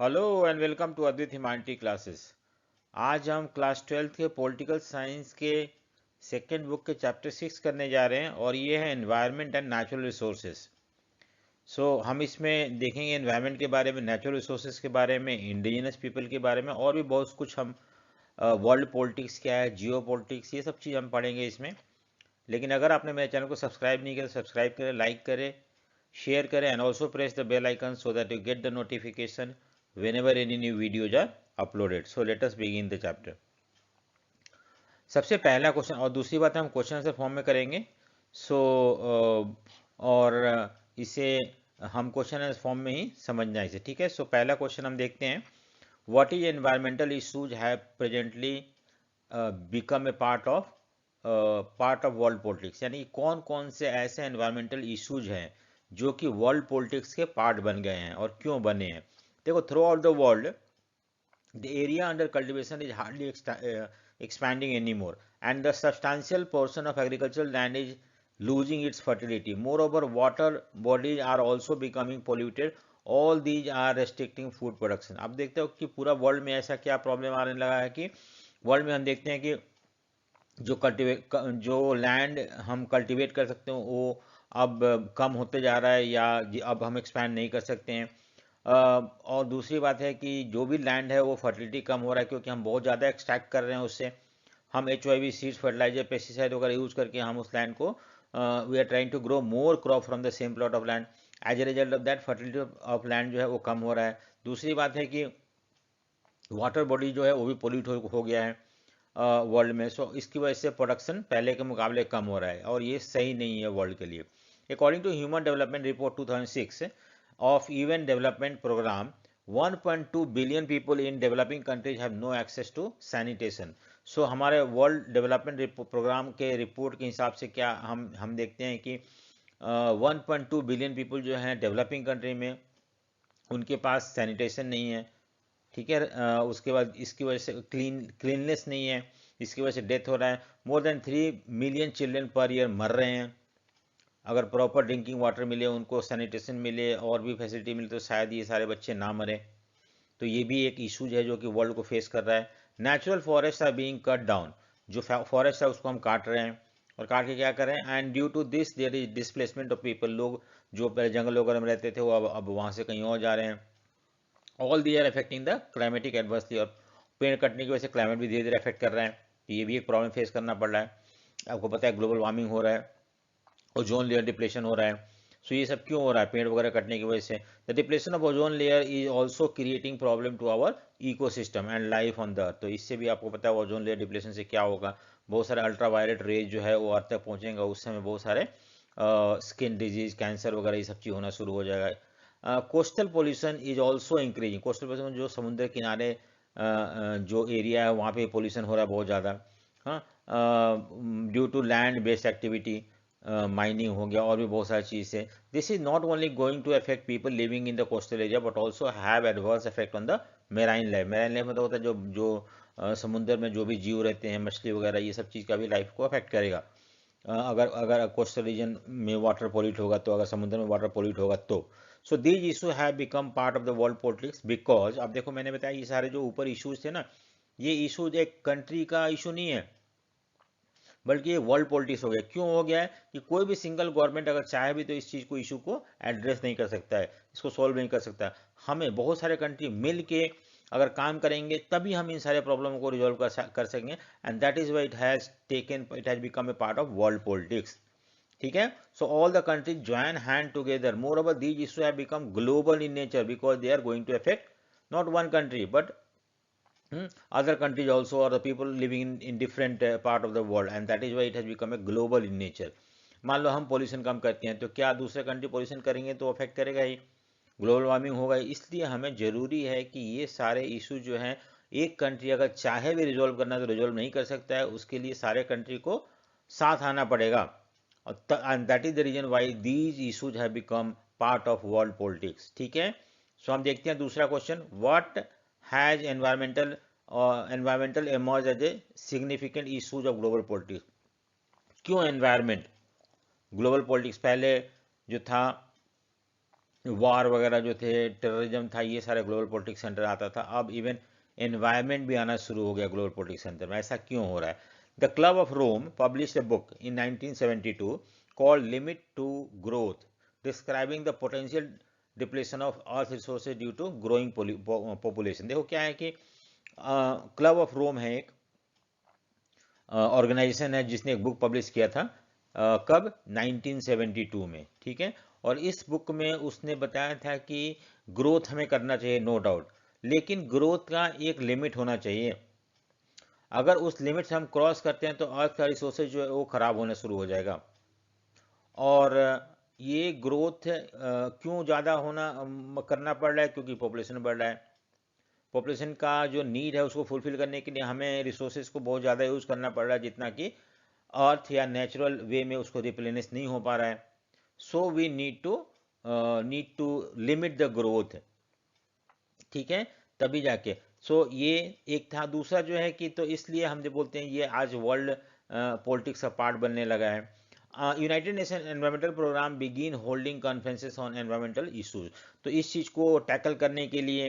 Hello and welcome to Advit हिमांटी classes. आज हम क्लास 12th के पॉलिटिकल साइंस के सेकेंड बुक के चैप्टर 6 करने जा रहे हैं और ये है एनवायरनमेंट एंड नेचुरल रिसोर्सेज। हम इसमें देखेंगे एनवायरनमेंट के बारे में, नेचुरल रिसोर्सेज के बारे में, इंडिजिनस पीपल के बारे में और भी बहुत कुछ। हम वर्ल्ड पॉलिटिक्स क्या है, जियो पॉलिटिक्स, ये सब चीज़ हम पढ़ेंगे इसमें। लेकिन अगर आपने मेरे चैनल को सब्सक्राइब नहीं किया तो सब्सक्राइब करें, लाइक करें, share करें and also press the bell icon so that you get the notification whenever any new videos are uploaded. So let us begin the chapter. सबसे पहला क्वेश्चन, और दूसरी बात है हम क्वेश्चन आंसर फॉर्म में करेंगे। सो और इसे हम क्वेश्चन आंसर फॉर्म में ही समझना है इसे, ठीक है। सो पहला क्वेश्चन हम देखते हैं, what is environmental issues have presently become a part of world politics, यानी कौन कौन से ऐसे एनवायरमेंटल इशूज हैं जो कि वर्ल्ड पॉलिटिक्स के पार्ट बन गए हैं और क्यों बने हैं। देखो, through out the world the area under cultivation is hardly expanding anymore, and the substantial portion of agricultural land is losing its fertility. Moreover, water bodies are also becoming polluted. All these are restricting food production. अब देखते हो कि पूरा world में ऐसा क्या problem आने लगा है कि वर्ल्ड में हम देखते हैं कि जो लैंड हम कल्टीवेट कर सकते हो वो अब कम होते जा रहा है, या अब हम एक्सपैंड नहीं कर सकते हैं। और दूसरी बात है कि जो भी लैंड है वो फर्टिलिटी कम हो रहा है क्योंकि हम बहुत ज़्यादा एक्सट्रैक्ट कर रहे हैं उससे। हम HYV सीड्स, फर्टिलाइजर, पेस्टिसाइड वगैरह यूज़ करके हम उस लैंड को we are trying to grow more crop from the same plot of land. As a result of that fertility of land जो है वो कम हो रहा है। दूसरी बात है कि वाटर बॉडी जो है वो भी पोल्यूट हो गया है वर्ल्ड में। सो इसकी वजह से प्रोडक्शन पहले के मुकाबले कम हो रहा है और ये सही नहीं है वर्ल्ड के लिए। According to human development report 2006 of UN development program, 1.2 billion people in developing countries have no access to sanitation. So हमारे वर्ल्ड डेवलपमेंट प्रोग्राम के रिपोर्ट के हिसाब से क्या हम देखते हैं कि 1.2 बिलियन पीपल जो हैं डेवलपिंग कंट्री में, उनके पास सैनिटेशन नहीं है, ठीक है। उसके बाद इसकी वजह से क्लीननेस नहीं है, इसकी वजह से डेथ हो रहा है। More than 3 million children per year मर रहे हैं। अगर प्रॉपर ड्रिंकिंग वाटर मिले, उनको सैनिटेशन मिले और भी फैसिलिटी मिले तो शायद ये सारे बच्चे ना मरे। तो ये भी एक इशूज है जो कि वर्ल्ड को फेस कर रहा है। Natural forest are being cut down, जो फॉरेस्ट है उसको हम काट रहे हैं और काट के क्या कर रहे हैं, and due to this there is displacement of people. लोग जो पहले जंगल वगैरह में रहते थे वो अब वहाँ से कहीं और जा रहे हैं। All these are affecting the climatic adversely, और पेड़ कटने की वजह से क्लाइमेट भी धीरे धीरे अफेक्ट कर रहा है। तो ये भी एक प्रॉब्लम फेस करना पड़ रहा है। आपको पता है ग्लोबल वार्मिंग हो रहा है, ओजोन लेयर डिप्लेशन हो रहा है। सो ये सब क्यों हो रहा है, पेड़ वगैरह कटने की वजह से। The depletion of ozone layer is also creating problem to our ecosystem and life on the earth. तो इससे भी आपको पता है ओजोन लेयर डिप्लेशन से क्या होगा, बहुत सारे अल्ट्रावायलेट रेज जो है वो अर्थ तक पहुंचेगा, उस समय बहुत सारे स्किन डिजीज, कैंसर वगैरह ये सब चीज़ होना शुरू हो जाएगा। Coastal pollution is also increasing. Coastal pollution जो समुद्र किनारे जो एरिया है वहाँ पे पोल्यूशन हो रहा है बहुत ज़्यादा। हाँ, due to land based activity, mining हो गया और भी बहुत सारी चीज़ें। This is not only going to affect people living in the coastal area but also have adverse effect on the marine life. Marine life मतलब होता है जो जो समुद्र में जो भी जीव रहते हैं, मछली वगैरह, ये सब चीज़ का भी लाइफ को अफेक्ट करेगा। अगर अगर कोस्टल रीजन में वाटर पोल्यूट होगा तो, अगर समुद्र में वाटर पोल्यूट होगा तो। So these issue have become part of the world politics because, अब देखो मैंने बताया ये सारे जो ऊपर इशूज थे ना, ये इशूज एक कंट्री का इशू नहीं है बल्कि ये वर्ल्ड पॉलिटिक्स हो गया। क्यों हो गया है कि कोई भी सिंगल गवर्नमेंट अगर चाहे भी तो इस चीज़ को, इशू को एड्रेस नहीं कर सकता है, इसको सॉल्व नहीं कर सकता है। हमें बहुत सारे कंट्री मिल के अगर काम करेंगे तभी हम इन सारे प्रॉब्लम को रिजॉल्व कर सकेंगे, and that is why it has become a part of world politics, ठीक है। So all the countries join hand together. Moreover these issue have become global in nature because they are going to affect not one country but other countries also, or the people living in different part of the world, and that is why it has become a global in nature. मान लो हम pollution कम करते हैं तो क्या दूसरे country pollution करेंगे तो affect करेगा ही, ग्लोबल वार्मिंग होगा। इसलिए हमें ज़रूरी है कि ये सारे इशू जो हैं, एक कंट्री अगर चाहे भी रिजोल्व करना तो रिजोल्व नहीं कर सकता है, उसके लिए सारे कंट्री को साथ आना पड़ेगा। And that is the reason why these issues have become part of world politics, ठीक है। सो हम देखते हैं दूसरा question, what has environmental emerge as a significant issues of global politics. क्यों एनवायरमेंट ग्लोबल पॉलिटिक्स पहले जो था वार वगैरह जो थे, टेररिज्म था, ये सारे ग्लोबल पॉलिटिक्स सेंटर आता था। अब इवन एनवायरनमेंट भी आना शुरू हो गया ग्लोबल पॉलिटिक्स सेंटर में। ऐसा क्यों हो रहा है? The club of Rome published a book in 1972 called limit to growth, describing the potential depletion of earth resources due to growing population. देखो क्या है कि क्लब ऑफ रोम है एक ऑर्गेनाइजेशन है जिसने एक बुक पब्लिश किया था। कब? 1972 में, ठीक है। और इस बुक में उसने बताया था कि ग्रोथ हमें करना चाहिए, नो डाउट, लेकिन ग्रोथ का एक लिमिट होना चाहिए। अगर उस लिमिट से हम क्रॉस करते हैं तो अर्थ का रिसोर्सेज जो है वो खराब होना शुरू हो जाएगा। और ये ग्रोथ क्यों ज़्यादा होना करना पड़ रहा है? क्योंकि पॉपुलेशन बढ़ रहा है। पॉपुलेशन का जो नीड है उसको फुलफिल करने के लिए हमें रिसोर्सेज को बहुत ज़्यादा यूज़ करना पड़ रहा है, जितना कि अर्थ या नेचुरल वे में उसको रिप्लेनिश नहीं हो पा रहा है। So we need to limit the growth, ठीक है, तभी जाके। सो ये एक था। दूसरा जो है कि तो इसलिए हम जो बोलते हैं ये आज वर्ल्ड पॉलिटिक्स का पार्ट बनने लगा है। United nation environmental programme begin holding conferences on environmental issues. तो इस चीज़ को टैकल करने के लिए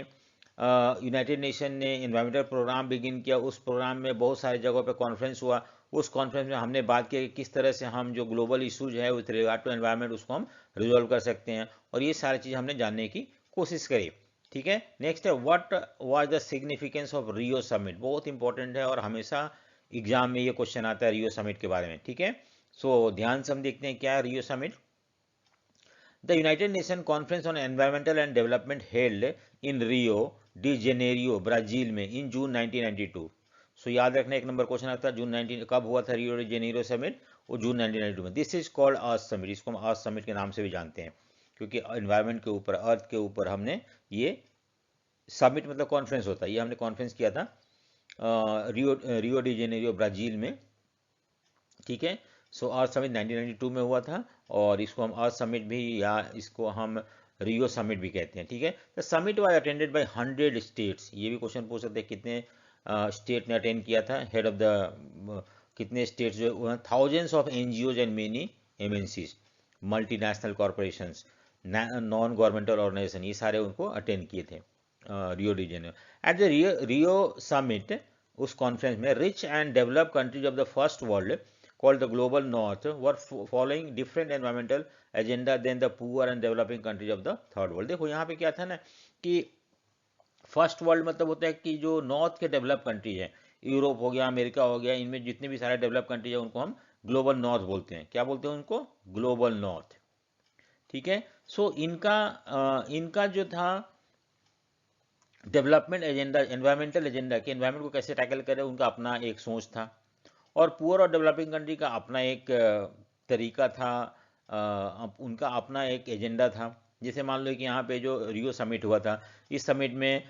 यूनाइटेड नेशन ने एनवायरमेंटल प्रोग्राम बिगिन किया। उस प्रोग्राम में बहुत सारी जगहों पे कॉन्फ्रेंस हुआ। उस कॉन्फ्रेंस में हमने बात की कि किस तरह से हम जो ग्लोबल इशूज है विथ रिगार्ड टू एनवायरमेंट उसको हम रिजॉल्व कर सकते हैं, और ये सारी चीज़ हमने जानने की कोशिश करी, ठीक है। नेक्स्ट है what was the significance of Rio summit. बहुत इंपॉर्टेंट है और हमेशा एग्जाम में ये क्वेश्चन आता है रियो समिट के बारे में, ठीक है। सो ध्यान से हम देखते हैं क्या है Rio summit. The United Nations Conference on Environmental and Development held in Rio de Janeiro, Brazil में इन जून 1992। सो याद रखना, एक नंबर क्वेश्चन आता है जून 19 कब हुआ था रियो डी जेनेरो समिट? वो जून 1992 में। This is called earth summit. इसको हम अर्थ समिट के नाम से भी जानते हैं, क्योंकि एनवायरनमेंट के ऊपर, अर्थ के ऊपर हमने ये समिट मतलब कॉन्फ्रेंस होता है, ये हमने कॉन्फ्रेंस किया था रियो डी जेनेरियो ब्राजील में, ठीक है। सो अर्थ समिट 1992 में हुआ था, और इसको हम अर्थ समिट भी या इसको हम रियो समिट भी कहते हैं, ठीक है। The summit was attended by 100 states. ये भी क्वेश्चन पूछ सकते हैं कितने स्टेट ने अटेंड किया था। हेड ऑफ द कितने स्टेट्स जो, thousands of NGOs and many MNCs, multinational corporations, non governmental organisation, ये सारे उनको अटेंड किए थे Rio de Janeiro. At the Rio summit, उस कॉन्फ्रेंस में rich and developed countries of the first world called the global north were following different environmental agenda than the poor and developing countries of the third world। देखो यहाँ पे क्या था ना कि first world मतलब होता है कि जो नॉर्थ के डेवलप कंट्री है, यूरोप हो गया, अमेरिका हो गया, इनमें जितने भी सारे डेवलप कंट्री है उनको हम ग्लोबल नॉर्थ बोलते हैं। क्या बोलते हैं उनको? ग्लोबल नॉर्थ, ठीक है। सो इनका जो था डेवलपमेंट एजेंडा, एनवायरमेंटल एजेंडा कि एनवायरमेंट को कैसे टैकल करें, उनका अपना एक सोच था। और पुअर और डेवलपिंग कंट्री का अपना एक तरीका था, उनका अपना एक एजेंडा था। जैसे मान लो कि यहाँ पे जो रियो समिट हुआ था, इस समिट में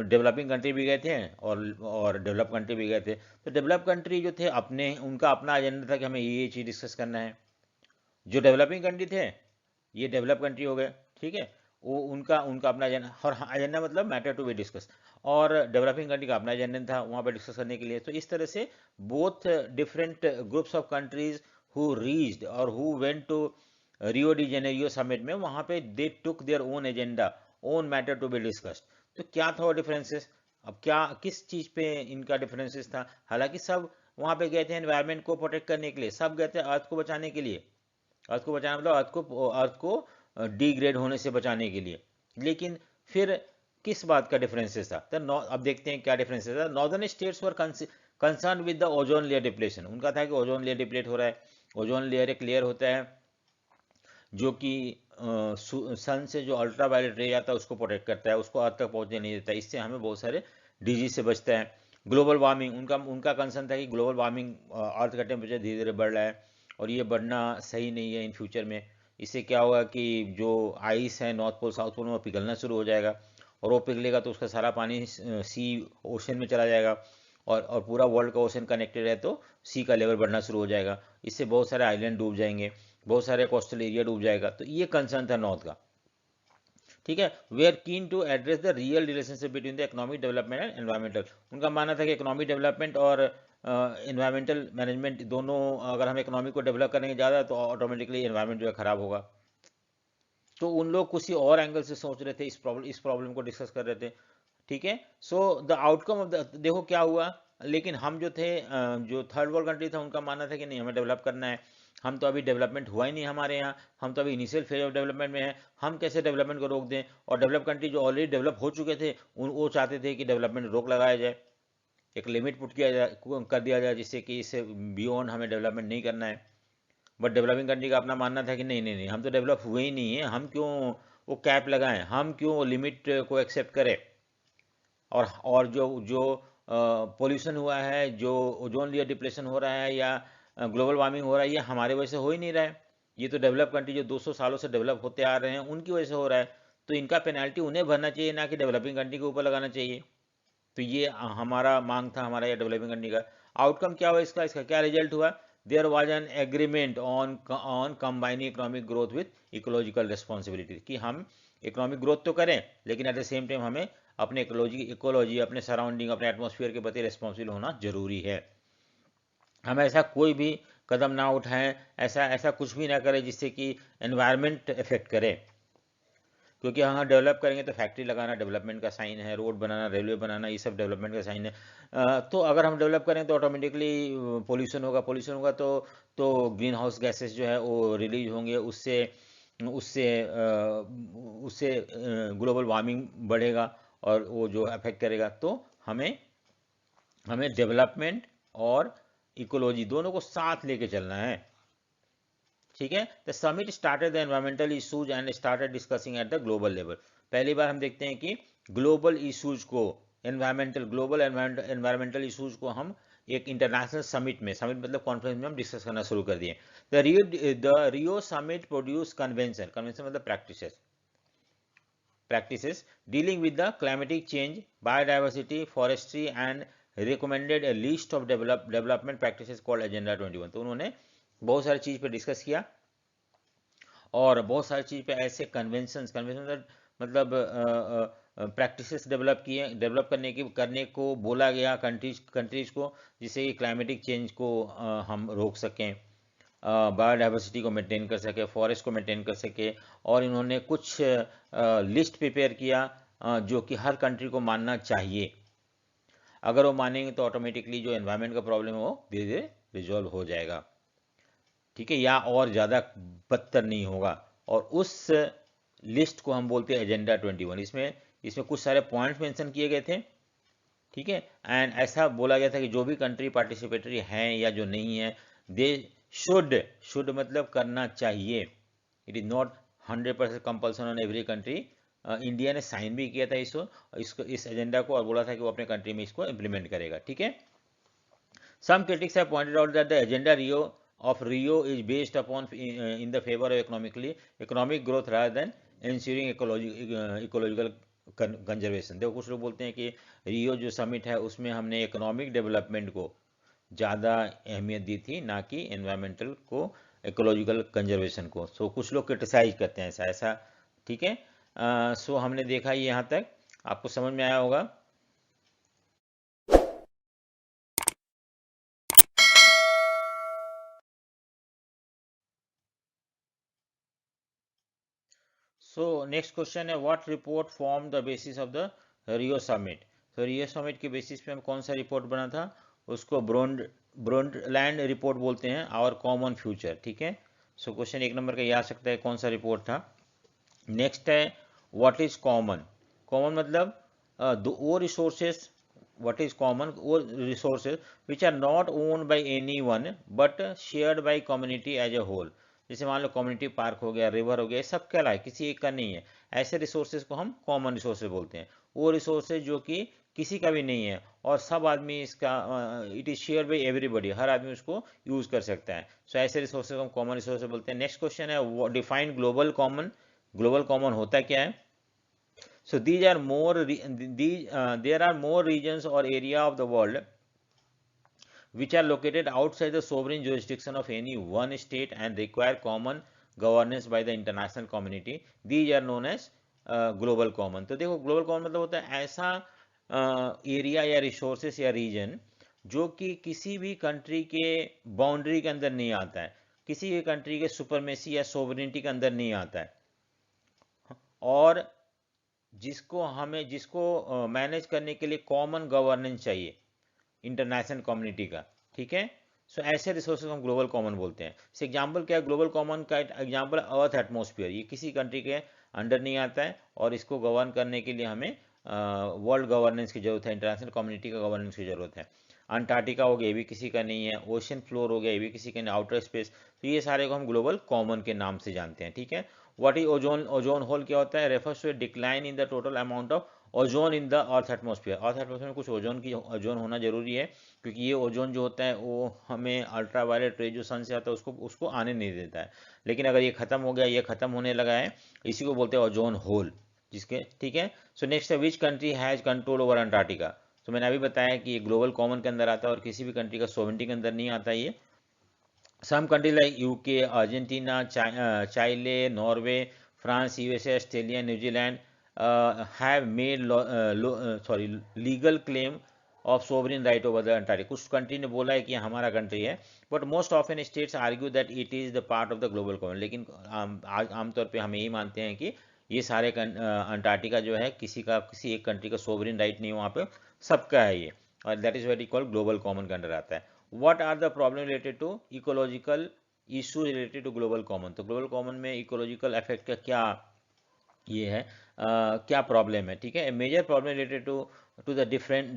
डेवलपिंग कंट्री भी गए थे और डेवलप कंट्री भी गए थे। तो डेवलप कंट्री जो थे अपने, उनका अपना एजेंडा था कि हमें ये चीज़ डिस्कस करना है। जो डेवलपिंग कंट्री थे, ये डेवलप कंट्री हो गए, ठीक है, वो उनका उनका अपना एजेंडा, और एजेंडा मतलब मैटर टू बी डिस्कस, और डेवलपिंग कंट्री का अपना एजेंडा था वहाँ पे डिस्कस करने के लिए। तो इस तरह से both different groups of countries who reached और who went to Rio de Janeiro summit में, वहाँ पे they took their own agenda, own matter to be discussed. तो क्या था वो डिफरेंसेस? अब क्या किस चीज़ पे इनका डिफरेंसेस था? हालांकि सब वहाँ पे गए थे एनवायरनमेंट को प्रोटेक्ट करने के लिए, सब गए थे अर्थ को बचाने के लिए। अर्थ को बचाना मतलब अर्थ को डिग्रेड होने से बचाने के लिए। लेकिन फिर किस बात का डिफरेंसेस था? तो अब देखते हैं क्या डिफरेंसेस था। Northern states were concern with the ozone layer depletion. उनका था कि ओजोन लेयर डिप्लेट हो रहा है। ओजोन लेयर एक लेयर होता है जो कि सन से जो अल्ट्रा वायलेट रे आता है उसको प्रोटेक्ट करता है, उसको अर्थ तक पहुंचने नहीं देता। इससे हमें बहुत सारे डिजीज से बचता है। ग्लोबल वार्मिंग, उनका उनका कंसर्न था कि ग्लोबल वार्मिंग, अर्थ का टेम्परेचर धीरे धीरे बढ़ रहा है और ये बढ़ना सही नहीं है इन फ्यूचर में। इससे क्या होगा कि जो आइस है नॉर्थ पोल साउथ पोल में वो पिघलना शुरू हो जाएगा, और वो पिघलेगा तो उसका सारा पानी सी ओशन में चला जाएगा, और पूरा वर्ल्ड का ओशन कनेक्टेड है तो सी का लेवल बढ़ना शुरू हो जाएगा। इससे बहुत सारे आइलैंड डूब जाएंगे, बहुत सारे कोस्टल एरिया डूब जाएगा। तो ये कंसर्न था नॉर्थ का, ठीक है। We are keen to address the real relationship between the economic development and environmental. उनका मानना था कि इकोनॉमिक डेवलपमेंट और एनवायरमेंटल मैनेजमेंट दोनों, अगर हम इकोनॉमी को डेवलप करेंगे ज़्यादा तो ऑटोमेटिकली एनवायरमेंट जो है खराब होगा। तो उन लोग किसी और एंगल से सोच रहे थे, इस प्रॉब्लम को डिस्कस कर रहे थे, ठीक है। So the outcome of the, देखो क्या हुआ, लेकिन हम जो थे जो थर्ड वर्ल्ड कंट्री था, उनका मानना था कि नहीं, हमें डेवलप करना है, हम तो अभी डेवलपमेंट हुआ ही नहीं हमारे यहाँ, हम तो अभी इनिशियल फेज ऑफ डेवलपमेंट में हैं, हम कैसे डेवलपमेंट को रोक दें। और डेवलप कंट्री जो ऑलरेडी डेवलप हो चुके थे, वो चाहते थे कि डेवलपमेंट रोक लगाया जाए, एक लिमिट पुट किया जाए, कर दिया जाए, जिससे कि इससे बियॉन्ड हमें डेवलपमेंट नहीं करना है। बट डेवलपिंग कंट्री का अपना मानना था कि नहीं नहीं नहीं, हम तो डेवलप हुए ही नहीं है, हम क्यों वो कैप लगाएं, हम क्यों लिमिट को एक्सेप्ट करें। और जो जो पोल्यूशन हुआ है, जो ओजोन लेयर डिप्लेशन हो रहा है, या ग्लोबल वार्मिंग हो रहा है, ये हमारे वजह से हो ही नहीं रहा है। ये तो डेवलप कंट्री जो 200 सालों से डेवलप होते आ रहे हैं, उनकी वजह से हो रहा है। तो इनका पेनल्टी उन्हें भरना चाहिए, ना कि डेवलपिंग कंट्री के ऊपर लगाना चाहिए। तो ये हमारा मांग था, हमारा ये डेवलपिंग कंट्री का। आउटकम क्या हुआ इसका, इसका क्या रिजल्ट हुआ? There was an agreement on combining economic growth with ecological responsibility, कि हम इकोनॉमिक ग्रोथ तो करें, लेकिन एट द सेम टाइम हमें अपने इकोलॉजी, अपने सराउंडिंग, अपने एटमॉस्फेयर के प्रति रिस्पॉन्सिबल होना जरूरी है। हम ऐसा कोई भी कदम ना उठाएं, ऐसा ऐसा कुछ भी ना करें जिससे कि एनवायरनमेंट इफेक्ट करे, क्योंकि हाँ, डेवलप करेंगे तो फैक्ट्री लगाना डेवलपमेंट का साइन है, रोड बनाना, रेलवे बनाना, ये सब डेवलपमेंट का साइन है। तो अगर हम डेवलप करें तो ऑटोमेटिकली पोल्यूशन होगा, तो ग्रीन हाउस गैसेस जो है वो रिलीज होंगे, उससे उससे उससे ग्लोबल वार्मिंग बढ़ेगा, और वो जो अफेक्ट करेगा। तो हमें हमें डेवलपमेंट और इकोलॉजी दोनों को साथ लेके चलना है, ठीक है। The summit started the environmental issues and started discussing at the global level. पहली बार हम देखते हैं कि ग्लोबल इशूज को, ग्लोबल एनवायरमेंटल इशूज को हम एक इंटरनेशनल समिट मतलब कॉन्फ्रेंस में हम डिस्कस करना शुरू कर दिए। The Rio summit produce convention मतलब practices dealing with the climatic change, biodiversity, forestry, and recommended a list of development practices called Agenda 21। तो उन्होंने बहुत सारी चीज़ पे डिस्कस किया, और बहुत सारी चीज़ पे ऐसे कन्वेंशन मतलब प्रैक्टिसेस डेवलप करने को बोला गया कंट्रीज को, जिससे कि क्लाइमेटिक चेंज को हम रोक सकें, बायोडाइवर्सिटी को मेंटेन कर सके, फॉरेस्ट को मेंटेन कर सके। और इन्होंने कुछ लिस्ट प्रिपेयर किया जो कि हर कंट्री को मानना चाहिए। अगर वो मानेंगे तो ऑटोमेटिकली जो एनवायरनमेंट का प्रॉब्लम है वो धीरे धीरे रिजॉल्व हो जाएगा, ठीक है, या और ज़्यादा बदतर नहीं होगा। और उस लिस्ट को हम बोलते हैं एजेंडा 21। इसमें कुछ सारे पॉइंट्स मेंशन किए गए थे, ठीक है। एंड ऐसा बोला गया था कि जो भी कंट्री पार्टिसिपेटरी हैं या जो नहीं है, दे शुड मतलब करना चाहिए। It is not 100% compulsion on every country. India ने साइन भी किया था इस एजेंडा को, और बोला था कि वो अपने कंट्री में इसको इम्प्लीमेंट करेगा, ठीक है। Some critics have pointed out that the agenda of Rio is based upon in the favor of economic growth rather than ensuring ecological conservation. देखो, कुछ लोग बोलते हैं कि रियो जो समिट है उसमें हमने इकोनॉमिक डेवलपमेंट को ज़्यादा अहमियत दी थी, ना कि एनवायरमेंटल को, इकोलॉजिकल कंजर्वेशन को। सो कुछ लोग क्रिटिसाइज करते हैं ऐसा, ठीक है। सो हमने देखा ये यहाँ तक आपको समझ में आया होगा। सो नेक्स्ट क्वेश्चन है, what report form the basis of the Rio summit. तो रियो समिट के बेसिस पे हम कौन सा रिपोर्ट बना था, उसको ब्रोंडलैंड रिपोर्ट बोलते हैं, आवर कॉमन फ्यूचर, ठीक है। सो क्वेश्चन 1 नंबर का ये आ सकता है, कौन सा रिपोर्ट था। नेक्स्ट है, व्हाट इज कॉमन। कॉमन मतलब वो रिसोर्सेज, what is common, वो resources which are not owned by anyone but shared by community as a whole। जैसे मान लो कम्युनिटी पार्क हो गया, रिवर हो गया, ये सब क्या है, किसी एक का नहीं है। ऐसे रिसोर्सेज को हम कॉमन रिसोर्सेज बोलते हैं। वो रिसोर्सेज जो कि किसी का भी नहीं है और सब आदमी इसका, it is share by everybody, हर आदमी उसको यूज कर सकता है। सो ऐसे रिसोर्सेज को हम कॉमन रिसोर्सेज बोलते हैं। नेक्स्ट क्वेश्चन है, define global common. Global common होता क्या है। So there are more regions or area of the world which are located outside the sovereign jurisdiction of any one state and require common governance by the international community. These are known as global common। तो देखो, global common मतलब होता है ऐसा area या resources या reason जो कि किसी भी कंट्री के बाउंड्री के अंदर नहीं आता है, किसी भी कंट्री के सुपरमेसी या सोवरेनिटी के अंदर नहीं आता है, और जिसको मैनेज करने के लिए कॉमन गवर्नेंस चाहिए इंटरनेशनल कम्युनिटी का, ठीक है। सो ऐसे रिसोर्सेज हम ग्लोबल कॉमन बोलते हैं। इस एग्जांपल क्या है, ग्लोबल कॉमन का एग्जांपल अर्थ एटमॉस्फेयर, ये किसी कंट्री के अंडर नहीं आता है और इसको गवर्न करने के लिए हमें वर्ल्ड गवर्नेंस की जरूरत है, इंटरनेशनल कम्युनिटी का गवर्नेंस की जरूरत है। अंटार्कटिका हो गया, ये भी किसी का नहीं है। ओशन फ्लोर हो गया, ये भी किसी का नहीं। आउटर स्पेस, तो ये सारे को हम ग्लोबल कॉमन के नाम से जानते हैं, ठीक है। What is ozone? Ozone hole क्या होता है? Refers to decline in the total amount of ozone in the earth atmosphere. Earth atmosphere में कुछ ओजोन होना जरूरी है, क्योंकि ये ओजोन जो होता है वो हमें अल्ट्रावायलेट रे जो सन से आता है उसको आने नहीं देता है। लेकिन अगर ये खत्म हो गया, ये खत्म होने लगा है, इसी को बोलते हैं ओजोन होल, जिसके, ठीक है। सो नेक्स्ट है, which country has control over Antarctica? तो मैंने अभी बताया कि ये ग्लोबल कॉमन के अंदर आता है और किसी भी कंट्री का सोवेरेनिटी के अंदर नहीं आता ये। Some countries like UK, Argentina, Chile, Norway, France, USA, Australia, New Zealand have made legal claim of sovereign right over the Antarctica. कुछ कंट्री ने बोला है कि हमारा कंट्री है, but most often states argue that it is the part of the global common. लेकिन आमतौर पे हम यही मानते हैं कि ये सारे अंटार्कटिका जो है किसी एक कंट्री का सोवरेन राइट नहीं है वहाँ पे, सबका है ये, और that is very called global common के अंडर आता है। What are the problem related to ecological issue related to global common? तो ग्लोबल कॉमन में इकोलॉजिकल इफेक्ट का क्या ये है, क्या प्रॉब्लम है, ठीक है। Major problem related to the different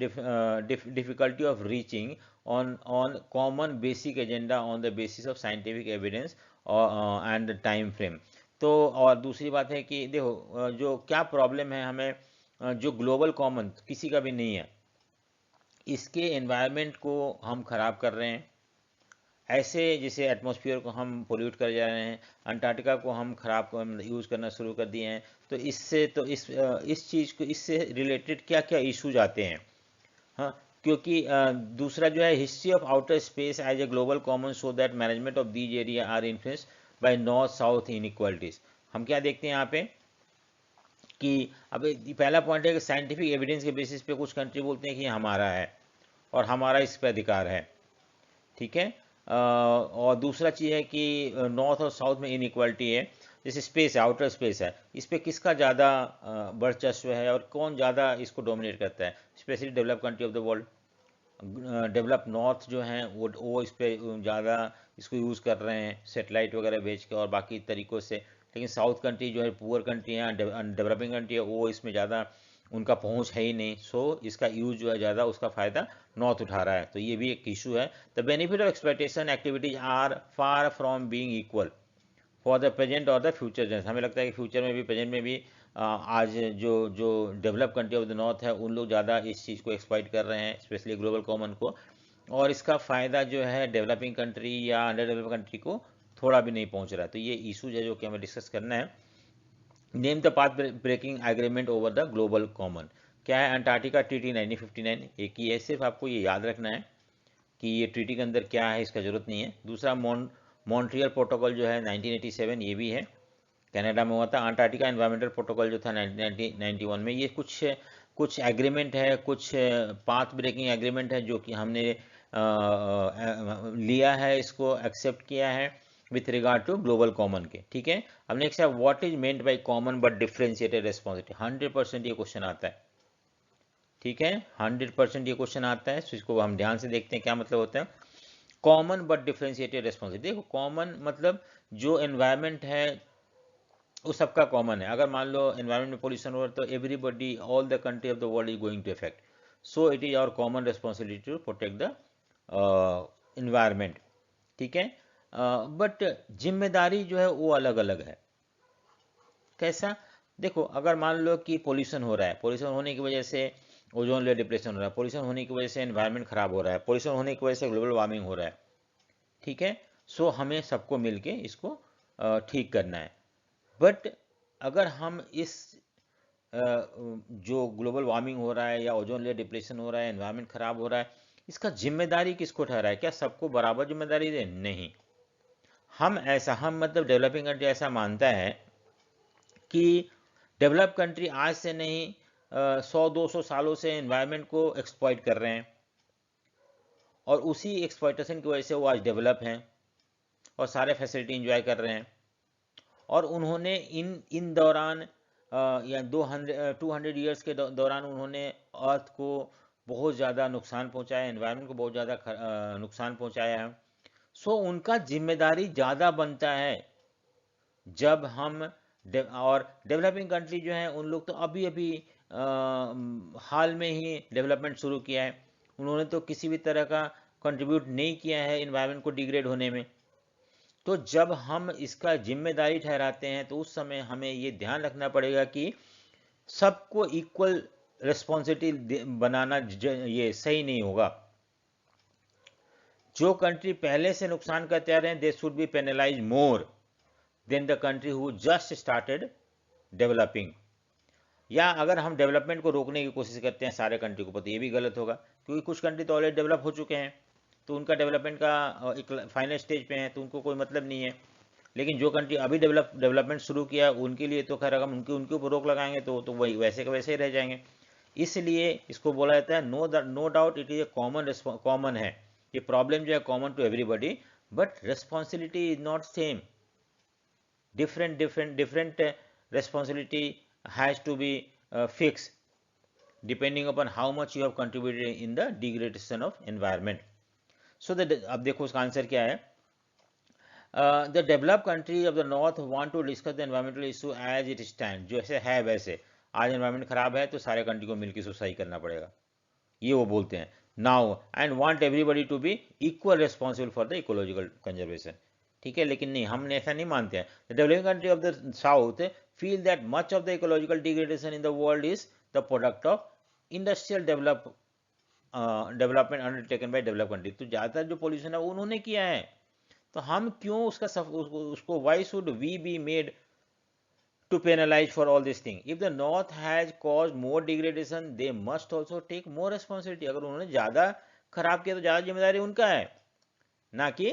difficulty of reaching on common basic agenda on the basis of scientific evidence and time frame. तो और दूसरी बात है कि देखो जो क्या प्रॉब्लम है हमें, जो ग्लोबल कॉमन किसी का भी नहीं है, इसके एनवायरनमेंट को हम ख़राब कर रहे हैं, ऐसे जैसे एटमॉस्फेयर को हम पोल्यूट कर जा रहे हैं, अंटार्कटिका को हम ख़राब यूज़ करना शुरू कर दिए हैं। तो इससे तो इस चीज़ को, इससे रिलेटेड क्या क्या इश्यूज आते हैं, हाँ। क्योंकि दूसरा जो है, history of outer space as a global common show that management of these area are influenced by north south inequalities. हम क्या देखते हैं यहाँ पे कि अब पहला पॉइंट है कि साइंटिफिक एविडेंस के बेसिस पे कुछ कंट्री बोलते हैं कि हमारा है और हमारा इस पर अधिकार है, ठीक है। और दूसरा चीज़ है कि नॉर्थ और साउथ में इनइक्वालिटी है। जैसे स्पेस है, आउटर स्पेस है, इस पर किसका ज़्यादा वर्चस्व है और कौन ज़्यादा इसको डोमिनेट करता है, specially develop country of the world. Develop north जो हैं वो इस पर ज़्यादा इसको यूज़ कर रहे हैं सेटेलाइट वगैरह भेज के और बाकी तरीक़ों से। लेकिन साउथ कंट्री जो है, पुअर कंट्री हैं, डेवलपिंग कंट्री है, वो इसमें ज़्यादा उनका पहुंच है ही नहीं। सो इसका यूज जो है ज़्यादा, उसका फ़ायदा नॉर्थ उठा रहा है। तो ये भी एक इशू है। The benefit of exploitation activities are far from being equal for the present और द फ्यूचर जनरेशन। हमें लगता है कि फ्यूचर में भी, प्रेजेंट में भी आज जो जो develop country of the north है, उन लोग ज़्यादा इस चीज़ को एक्सप्लॉइट कर रहे हैं, स्पेशली ग्लोबल कॉमन को, और इसका फ़ायदा जो है डेवलपिंग कंट्री या अंडर डेवलप कंट्री को थोड़ा भी नहीं पहुंच रहा है। तो ये इशूज है जो कि हमें डिस्कस करना है। Name the path breaking agreement over the global common. क्या है? अंटार्कटिका ट्रीटी 1959, एक ही है, सिर्फ आपको ये याद रखना है कि ये ट्रीटी के अंदर क्या है, इसका जरूरत नहीं है। दूसरा मॉन्ट्रियल प्रोटोकॉल जो है 1987, ये भी है, कनाडा में हुआ था। अंटार्कटिका एनवायरमेंटल प्रोटोकॉल जो था 1991 में। ये कुछ एग्रीमेंट है, कुछ पाथ ब्रेकिंग एग्रीमेंट है जो कि हमने लिया है, इसको एक्सेप्ट किया है with regard to global common के, ठीक है। अब नेक्स्ट है, what is meant by common but differentiated responsibility. 100% ये क्वेश्चन आता है, ठीक है, 100% ये क्वेश्चन आता है। तो इसको हम ध्यान से देखते हैं क्या मतलब होता है कॉमन बट डिफरेंशिएटेड रिस्पॉन्सिबिलिटी। देखो, कॉमन मतलब जो एनवायरनमेंट है वो सबका कॉमन है। अगर मान लो एनवायरनमेंट में पोल्यूशन हो रहा है तो everybody, all the country of the world is going to effect. So it is our common responsibility to protect the environment, ठीक है। बट जिम्मेदारी जो है वो अलग अलग है। कैसा? देखो, अगर मान लो कि पोल्यूशन हो रहा है, पोल्यूशन होने की वजह से ओजोन लेयर डिप्लेशन हो रहा है, पोल्यूशन होने की वजह से एनवायरनमेंट खराब हो रहा है, पोल्यूशन होने की वजह से ग्लोबल वार्मिंग हो रहा है, ठीक है। सो हमें सबको मिलके इसको ठीक करना है। बट अगर हम इस जो ग्लोबल वार्मिंग हो रहा है या ओजोन लेयर डिप्लेशन हो रहा है, एनवायरनमेंट खराब हो रहा है, इसका जिम्मेदारी किसको ठहरा है? क्या सबको बराबर जिम्मेदारी दे? नहीं। हम मतलब डेवलपिंग कंट्री ऐसा मानता है कि डेवलप कंट्री आज से नहीं 100-200 सालों से एनवायरनमेंट को एक्सप्लॉइट कर रहे हैं और उसी एक्सप्लॉइटेशन की वजह से वो आज डेवलप हैं और सारे फैसिलिटी इंजॉय कर रहे हैं। और उन्होंने इन दौरान या 200 ईयर्स के दौरान उन्होंने अर्थ को बहुत ज़्यादा नुकसान पहुंचाया, एनवायरनमेंट को बहुत ज़्यादा नुकसान पहुंचाया है। सो उनका जिम्मेदारी ज़्यादा बनता है जब हम और डेवलपिंग कंट्री जो है उन लोग तो अभी अभी हाल में ही डेवलपमेंट शुरू किया है, उन्होंने तो किसी भी तरह का कंट्रीब्यूट नहीं किया है इन्वायरमेंट को डिग्रेड होने में। तो जब हम इसका जिम्मेदारी ठहराते हैं तो उस समय हमें ये ध्यान रखना पड़ेगा कि सबको इक्वल रिस्पॉन्सिबिलिटी बनाना ये सही नहीं होगा। जो कंट्री पहले से नुकसान करते आ रहे हैं they should be penalise more than the country who just started developing. या अगर हम डेवलपमेंट को रोकने की कोशिश करते हैं सारे कंट्री को, तो ये भी गलत होगा, क्योंकि कुछ कंट्री तो ऑलरेडी डेवलप हो चुके हैं, तो उनका डेवलपमेंट का एक फाइनल स्टेज पे है, तो उनको कोई मतलब नहीं है। लेकिन जो कंट्री अभी डेवलपमेंट शुरू किया उनके लिए तो खैर अगर उनके ऊपर रोक लगाएंगे तो वही वैसे के वैसे ही रह जाएंगे। इसलिए इसको बोला जाता है no doubt it is a common है, ये प्रॉब्लम जो है common to everybody, but responsibility is not same. different responsibility has to be fixed depending upon how much you have contributed in the degradation of environment. So अब देखो उसका answer क्या है। The developed country of the north want to discuss the environmental issue as it stands, जैसे है वैसे। आज environment खराब है तो सारे कंट्री को मिलकर इसको सही करना पड़ेगा, ये वो बोलते हैं now, and want everybody to be equal responsible for the ecological conservation. ठीक है, लेकिन नहीं, हम ऐसा नहीं मानते हैं। The developing country of the south feel that much of the ecological degradation in the world is the product of industrial development undertaken by develop country. तो ज़्यादातर जो पोल्यूशन है वो उन्होंने किया है, तो हम क्यों उसको why should we be made to penalize for all this thing? If the north has caused more degradation they must also take more responsibility। अगर उन्होंने ज़्यादा खराब किया तो ज़्यादा जिम्मेदारी उनका है, ना कि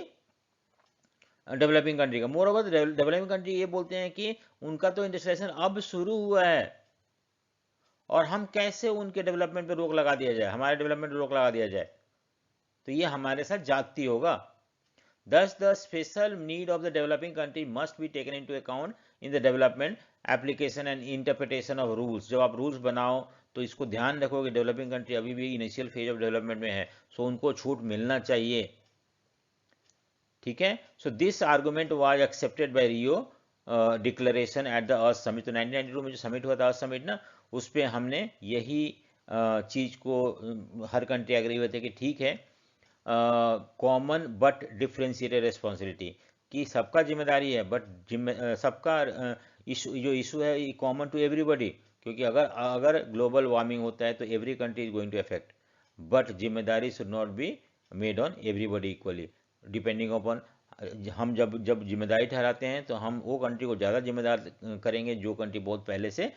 डेवलपिंग कंट्री का। मोर ओवर डेवलपिंग कंट्री ये बोलते हैं कि उनका तो इंडस्ट्रियलाइजेशन अब शुरू हुआ है और हम कैसे उनके डेवलपमेंट पे रोक लगा दिया जाए, हमारे डेवलपमेंट पे रोक लगा दिया जाए, तो ये हमारे साथ जाती होगा। Thus, the special need of the developing country must be taken into account in the development, application and interpretation of rules। जब आप रूल्स बनाओ तो इसको ध्यान रखो कि डेवलपिंग कंट्री अभी भी इनिशियल फेज ऑफ डेवलपमेंट में है, सो उनको छूट मिलना चाहिए। ठीक है, so this argument was accepted by Rio declaration at the earth summit. तो 1992 में जो समिट हुआ था अर्थ समिट ना, उस पर हमने यही चीज को हर कंट्री एग्री हुए थे कि ठीक है, कॉमन बट डिफ्रेंशिएटेड रिस्पॉन्सिबिलिटी, कि सबका जिम्मेदारी है बट सबका जो इशू है कॉमन टू एवरीबडी, क्योंकि अगर ग्लोबल वार्मिंग होता है तो every country is going to effect, but जिम्मेदारी should not be made on everybody equally depending upon. हम जब जिम्मेदारी ठहराते हैं तो हम वो कंट्री को ज़्यादा जिम्मेदार करेंगे जो कंट्री बहुत पहले से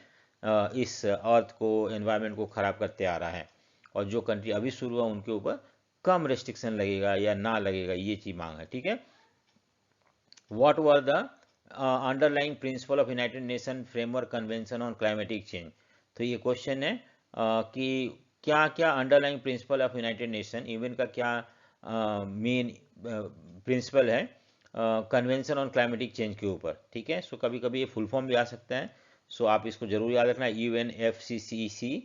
इस अर्थ को एनवायरनमेंट को ख़राब करते आ रहा है, और जो कंट्री अभी शुरू हुआ उनके ऊपर कम रेस्ट्रिक्शन लगेगा या ना लगेगा, ये चीज मांग है। ठीक है, what were the underlying principle of United nation framework convention on climatic change. तो ये क्वेश्चन है कि क्या क्या underlying principle of United nation, even का क्या मेन प्रिंसिपल है कन्वेंशन ऑन क्लाइमेटिक चेंज के ऊपर। ठीक है, सो कभी कभी ये फुल फॉर्म भी आ सकता है, सो आप इसको जरूर याद रखना। UNFCCC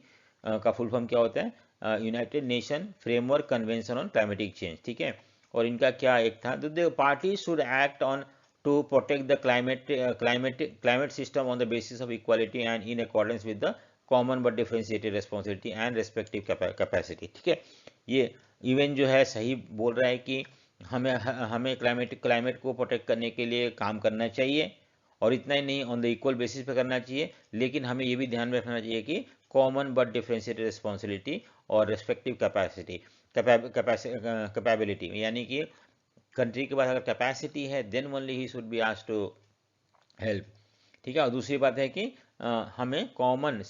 का फुल फॉर्म क्या होता है, united nation framework convention on climatic change. ठीक है, और इनका क्या एक था, the party should act on to protect the climate system on the basis of equality and in accordance with the common but differentiated responsibility and respective capacity. ठीक है, ये इवन जो है सही बोल रहा है कि हमें क्लाइमेट को प्रोटेक्ट करने के लिए काम करना चाहिए, और इतना ही नहीं ऑन द इक्वल बेसिस पे करना चाहिए, लेकिन हमें ये भी ध्यान में रखना चाहिए कि कॉमन बट डिफरेंशिएटेड रिस्पॉन्सिबिलिटी और रेस्पेक्टिव कैपेबिलिटी, यानी कि कंट्री के पास अगर कैपेसिटी है then only he should be asked to help. ठीक है, और दूसरी बात है कि हमें कॉमन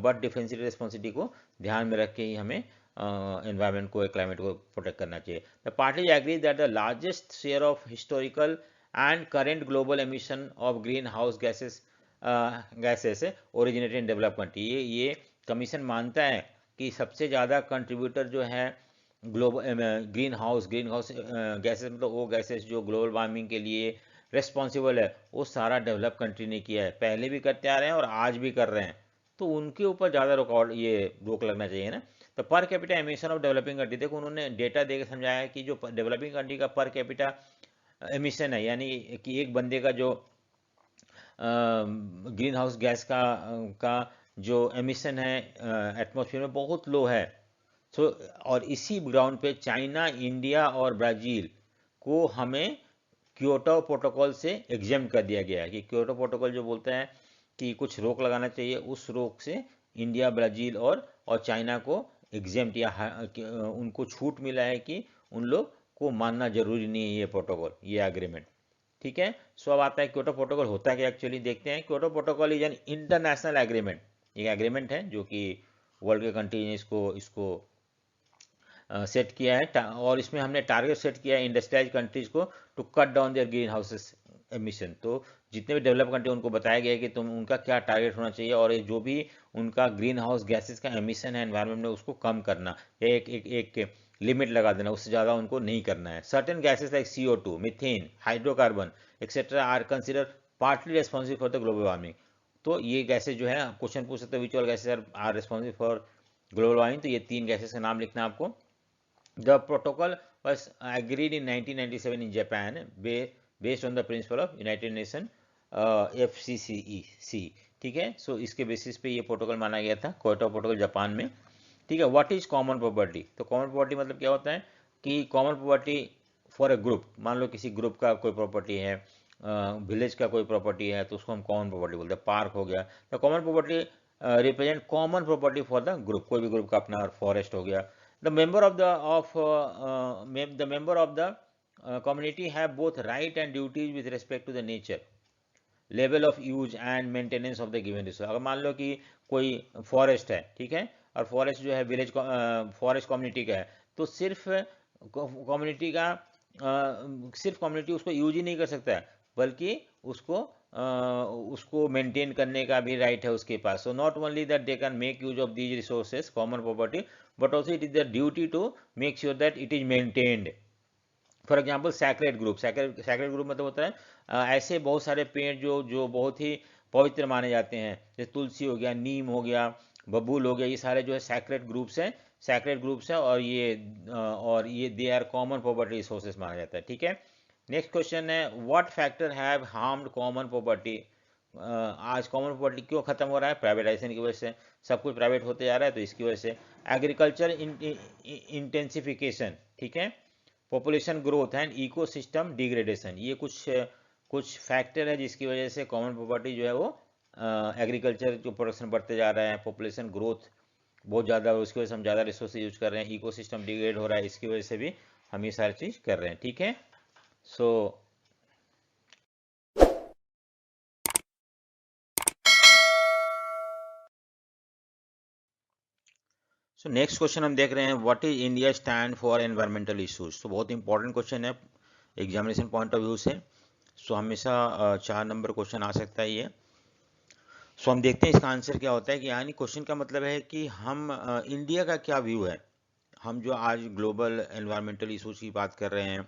बट डिफरेंशिएटेड रिस्पॉन्सिबिलिटी को ध्यान में रख के ही हमें एनवायरनमेंट को, क्लाइमेट को प्रोटेक्ट करना चाहिए। The parties agree that the largest share of historical and current global emission of green house gases originated in development. ये कमीशन मानता है कि सबसे ज़्यादा कंट्रीब्यूटर जो है ग्लोबल ग्रीन हाउस गैसेस, मतलब वो गैसेस जो ग्लोबल वार्मिंग के लिए रिस्पॉन्सिबल है वो सारा डेवलप कंट्री ने किया है, पहले भी करते आ रहे हैं और आज भी कर रहे हैं, तो उनके ऊपर ज़्यादा रोक लगना चाहिए ना। तो पर capita emission of developing country, देखो उन्होंने डेटा दे के समझाया है कि जो डेवलपिंग कंट्री का पर कैपिटा एमिशन है, यानी कि एक बंदे का जो ग्रीन हाउस गैस का जो एमिशन है एटमॉस्फेयर में बहुत लो है। सो और इसी ग्राउंड पे चाइना, इंडिया और ब्राज़ील को हमें क्योटो प्रोटोकॉल से एग्जेम्प्ट कर दिया गया है, कि क्योटो प्रोटोकॉल जो बोलता है कि कुछ रोक लगाना चाहिए, उस रोक से इंडिया, ब्राज़ील और चाइना को एग्जेम्प्ट या उनको छूट मिला है कि उन लोग को मानना जरूरी नहीं है ये प्रोटोकॉल, ये एग्रीमेंट। ठीक है। सो अब आता है क्योटो प्रोटोकॉल होता है क्या एक्चुअली, देखते हैं। Kyoto protocol is an international agreement, एक एग्रीमेंट है जो कि वर्ल्ड के कंट्री ने इसको सेट किया है, और इसमें हमने टारगेट सेट किया है इंडस्ट्रियलाइज कंट्रीज को to cut down their green houses emission. तो जितने भी डेवलप कंट्री उनको बताया गया है कि तुम उनका क्या टारगेट होना चाहिए, और जो भी उनका ग्रीन हाउस गैसेस का एमिशन है एनवायरनमेंट में उसको कम करना, एक लिमिट लगा देना, उससे ज़्यादा उनको नहीं करना है। Certain gases like CO2, methane, hydrocarbon etcetera are consider partly responsible for the global warming. तो ये गैसेज जो है, क्वेश्चन पूछ सकते हैं which all gases are responsible for global warming, तो ये 3 गैसेज का नाम लिखना है आपको। The protocol was agreed in 1997 in Japan, based on the principle of United Nations FCCC। ठीक है। सो इसके बेसिस पे ये प्रोटोकॉल माना गया था, क्योटो प्रोटोकॉल जापान में। ठीक है। व्हाट इज कॉमन प्रॉपर्टी, तो कॉमन प्रॉपर्टी मतलब क्या होता है कि common property for a group, मान लो किसी ग्रुप का कोई प्रॉपर्टी है, विलेज का कोई प्रॉपर्टी है, तो उसको हम कॉमन प्रॉपर्टी बोलते हैं। पार्क हो गया, तो common property represent common property for the group, कोई भी ग्रुप का अपना फॉरेस्ट हो गया। The member of the community have both right and duties with respect to the nature, level of use and maintenance of the given resource। अगर मान लो कि कोई फॉरेस्ट है, ठीक है, और फॉरेस्ट जो है विलेज फॉरेस्ट कम्युनिटी का है, तो सिर्फ कम्युनिटी का सिर्फ कम्युनिटी उसको यूज ही नहीं कर सकता है, बल्कि उसको मेंटेन करने का भी राइट है उसके पास। So not only that they can make use of these resources common property, but also it is the duty to make sure that it is maintained. For example sacred group, sacred group मतलब होता है ऐसे बहुत सारे पेड़ जो बहुत ही पवित्र माने जाते हैं, जैसे तुलसी हो गया, नीम हो गया, बबूल हो गया, ये सारे जो है सैक्रेड ग्रुप्स हैं, और ये they are common property resources माना जाता है। ठीक है। नेक्स्ट क्वेश्चन है what factor have harmed common property. आज कॉमन प्रॉपर्टी क्यों खत्म हो रहा है, प्राइवेटाइजेशन की वजह से, सब कुछ प्राइवेट होते जा रहा है, तो इसकी वजह से। एग्रीकल्चर इंटेंसिफिकेशन, ठीक है, population growth and ecosystem degradation, ये कुछ फैक्टर है जिसकी वजह से कॉमन प्रॉपर्टी जो है वो एग्रीकल्चर जो प्रोडक्शन बढ़ते जा रहा है, पॉपुलेशन ग्रोथ बहुत ज़्यादा है, उसकी वजह से हम ज़्यादा रिसोर्स यूज कर रहे हैं, इकोसिस्टम डिग्रेड हो रहा है, इसकी वजह से भी हम ये सारी चीज़ कर रहे हैं। ठीक है। सो नेक्स्ट क्वेश्चन हम देख रहे हैं what is India stand for environmental issues. तो बहुत इंपॉर्टेंट क्वेश्चन है एग्जामिनेशन पॉइंट ऑफ व्यू से। सो हमेशा 4 नंबर क्वेश्चन आ सकता है ये। सो हम देखते हैं इसका आंसर क्या होता है, कि यानी क्वेश्चन का मतलब है कि हम इंडिया का क्या व्यू है, हम जो आज ग्लोबल एनवायरमेंटल इशूज़ की बात कर रहे हैं,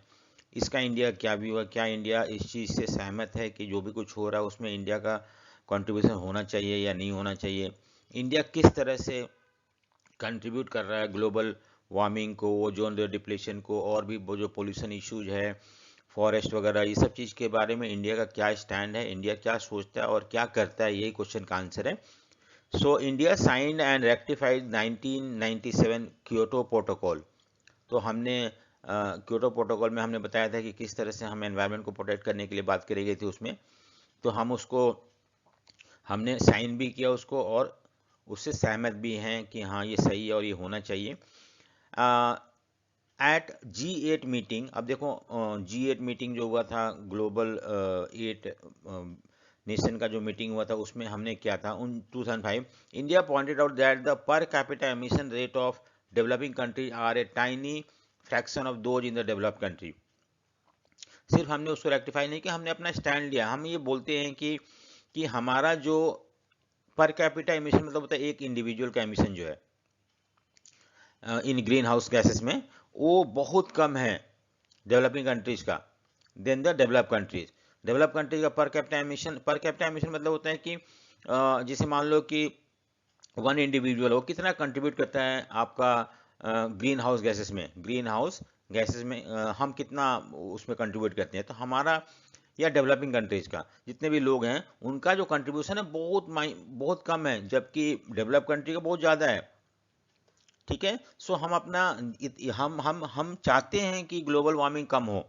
इसका इंडिया क्या व्यू है, क्या इंडिया इस चीज़ से सहमत है कि जो भी कुछ हो रहा है उसमें इंडिया का कंट्रीब्यूशन होना चाहिए या नहीं होना चाहिए, इंडिया किस तरह से कंट्रीब्यूट कर रहा है ग्लोबल वार्मिंग को, ओजोन लेयर डिप्लेशन को, और भी वो जो पोल्यूशन इश्यूज है, फॉरेस्ट वगैरह, ये सब चीज़ के बारे में इंडिया का क्या स्टैंड है, इंडिया क्या सोचता है और क्या करता है, यही क्वेश्चन का आंसर है। So India signed and rectified 1997 Kyoto protocol. तो हमने क्योटो प्रोटोकॉल में हमने बताया था कि किस तरह से हम एनवायरनमेंट को प्रोटेक्ट करने के लिए बात करी गई थी उसमें, तो हमने साइन भी किया उसको, और उससे सहमत भी हैं कि हाँ ये सही है और ये होना चाहिए। एट G8 मीटिंग, अब देखो G8 मीटिंग जो हुआ था, ग्लोबल 8 नेशन का जो मीटिंग हुआ था, उसमें हमने क्या था 2005, India pointed out that the per capita emission rate of developing country are a tiny fraction of those in the developed country. सिर्फ हमने उसको रेक्टिफाई नहीं किया, हमने अपना स्टैंड लिया। हम ये बोलते हैं कि हमारा जो पर कैपिटा एमिशन मतलब होता है एक इंडिविजुअल का एमिशन जो है इन ग्रीन हाउस गैसेस में, वो बहुत कम है डेवलपिंग कंट्रीज का than the develop countries. Develop countries का पर कैपिटा एमिशन मतलब होता है कि जैसे मान लो कि वन इंडिविजुअल वो कितना कंट्रीब्यूट करता है आपका ग्रीन हाउस गैसेस में हम कितना उसमें कंट्रीब्यूट करते हैं। तो हमारा या डेवलपिंग कंट्रीज का जितने भी लोग हैं उनका जो कंट्रीब्यूशन है बहुत कम है, जबकि डेवलप कंट्री का बहुत ज़्यादा है। ठीक है, सो हम अपना हम चाहते हैं कि ग्लोबल वार्मिंग कम हो,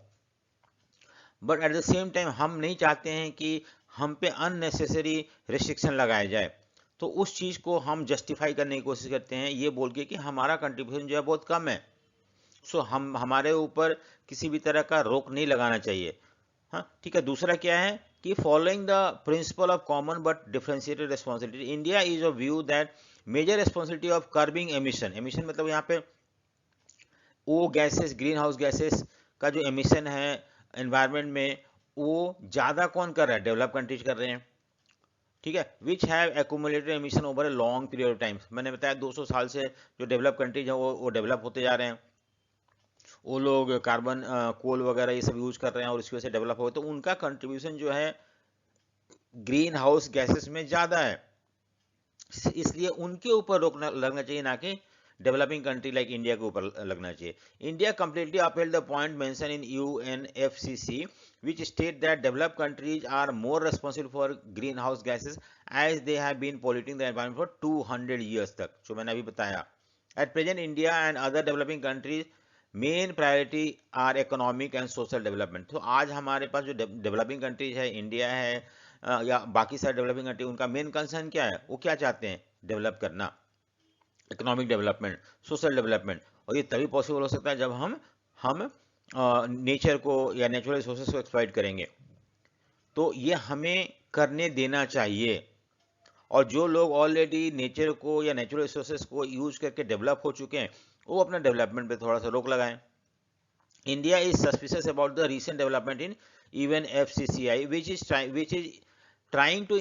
but at the same time हम नहीं चाहते हैं कि हम पे अननेसेसरी रिस्ट्रिक्शन लगाए जाए। तो उस चीज़ को हम जस्टिफाई करने की कोशिश करते हैं ये बोल के कि हमारा कंट्रीब्यूशन जो है बहुत कम है, सो हम हमारे ऊपर किसी भी तरह का रोक नहीं लगाना चाहिए। हाँ ठीक है। दूसरा क्या है कि following the principle of common but differentiated responsibility, India is a view that major responsibility of curbing emission मतलब यहाँ पे वो गैसेस, ग्रीन हाउस गैसेस का जो एमिशन है एनवायरनमेंट में, वो ज़्यादा कौन कर रहा है? डेवलप कंट्रीज कर रहे हैं। ठीक है, which have accumulated emission over a long period of time. मैंने बताया 200 साल से जो डेवलप कंट्रीज हैं वो डेवलप होते जा रहे हैं, वो लोग कार्बन कोल वगैरह ये सब यूज कर रहे हैं और इसकी वजह से डेवलप हो, तो उनका कंट्रीब्यूशन जो है ग्रीन हाउस गैसेस में ज़्यादा है, इसलिए उनके ऊपर रोक लगना चाहिए, ना कि डेवलपिंग कंट्री लाइक इंडिया के ऊपर लगना चाहिए। India completely upheld the point mention in UNFCCC which state that developed countries are more responsible for greenhouse gases as they have been polluting the environment for 200 years तक, जो मैंने अभी बताया। At present, India and other developing countries main priority are economic and social development. तो आज हमारे पास जो developing countries है, इंडिया है या बाकी सारे डेवलपिंग कंट्री, उनका मेन कंसर्न क्या है? वो क्या चाहते हैं? डेवलप करना, इकोनॉमिक डेवलपमेंट, सोशल डेवलपमेंट। और ये तभी पॉसिबल हो सकता है जब हम नेचर को या नेचुरल रिसोर्सेज को एक्सप्लॉइट करेंगे। तो ये हमें करने देना चाहिए। और जो लोग ऑलरेडी नेचर को या नेचुरल रिसोर्सेज को यूज करके डेवलप हो चुके हैं, वो अपना डेवलपमेंट पे थोड़ा सा रोक लगाएं। India is suspicious about the recent development in even FCCI which is trying to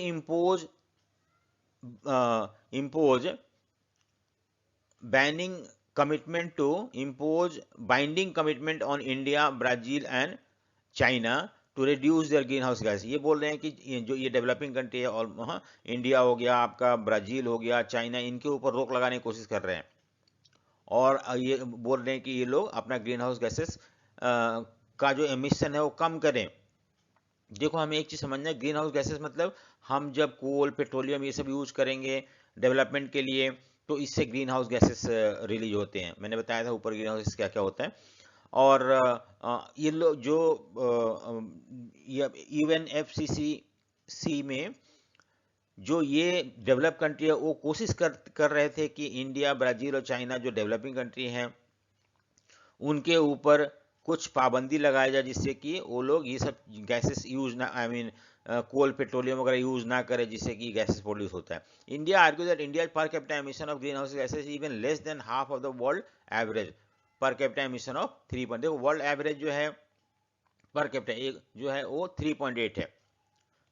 impose binding commitment on India, Brazil and China to reduce their green house gas। ये बोल रहे हैं कि जो ये डेवलपिंग कंट्री है और हाँ, इंडिया हो गया, आपका ब्राज़ील हो गया, चाइना, इनके ऊपर रोक लगाने की कोशिश कर रहे हैं और ये बोल रहे हैं कि ये लोग अपना ग्रीन हाउस गैसेस का जो एमिशन है वो कम करें। देखो, हमें एक चीज़ समझना है, ग्रीन हाउस गैसेस मतलब हम जब कोल, पेट्रोलियम ये सब यूज करेंगे डेवलपमेंट के लिए, तो इससे ग्रीन हाउस गैसेस रिलीज होते हैं। मैंने बताया था ऊपर ग्रीन हाउस क्या क्या होता है। और ये लोग जो UNFCCC में जो ये डेवलप कंट्री है, वो कोशिश कर रहे थे कि इंडिया, ब्राज़ील और चाइना जो डेवलपिंग कंट्री हैं उनके ऊपर कुछ पाबंदी लगाया जाए, जिससे कि वो लोग ये सब गैसेस यूज ना, कोल, पेट्रोलियम वगैरह यूज ना करें, जिससे कि गैसेस प्रोड्यूस होता है। इंडिया आर्ग्यू दैट इंडिया पर capita emission of green house gases even less than half of the world average पर कैपिटा एमिशन ऑफ 3 देखो, वर्ल्ड एवरेज जो है पर कैपिटा जो है वो 3.8 है,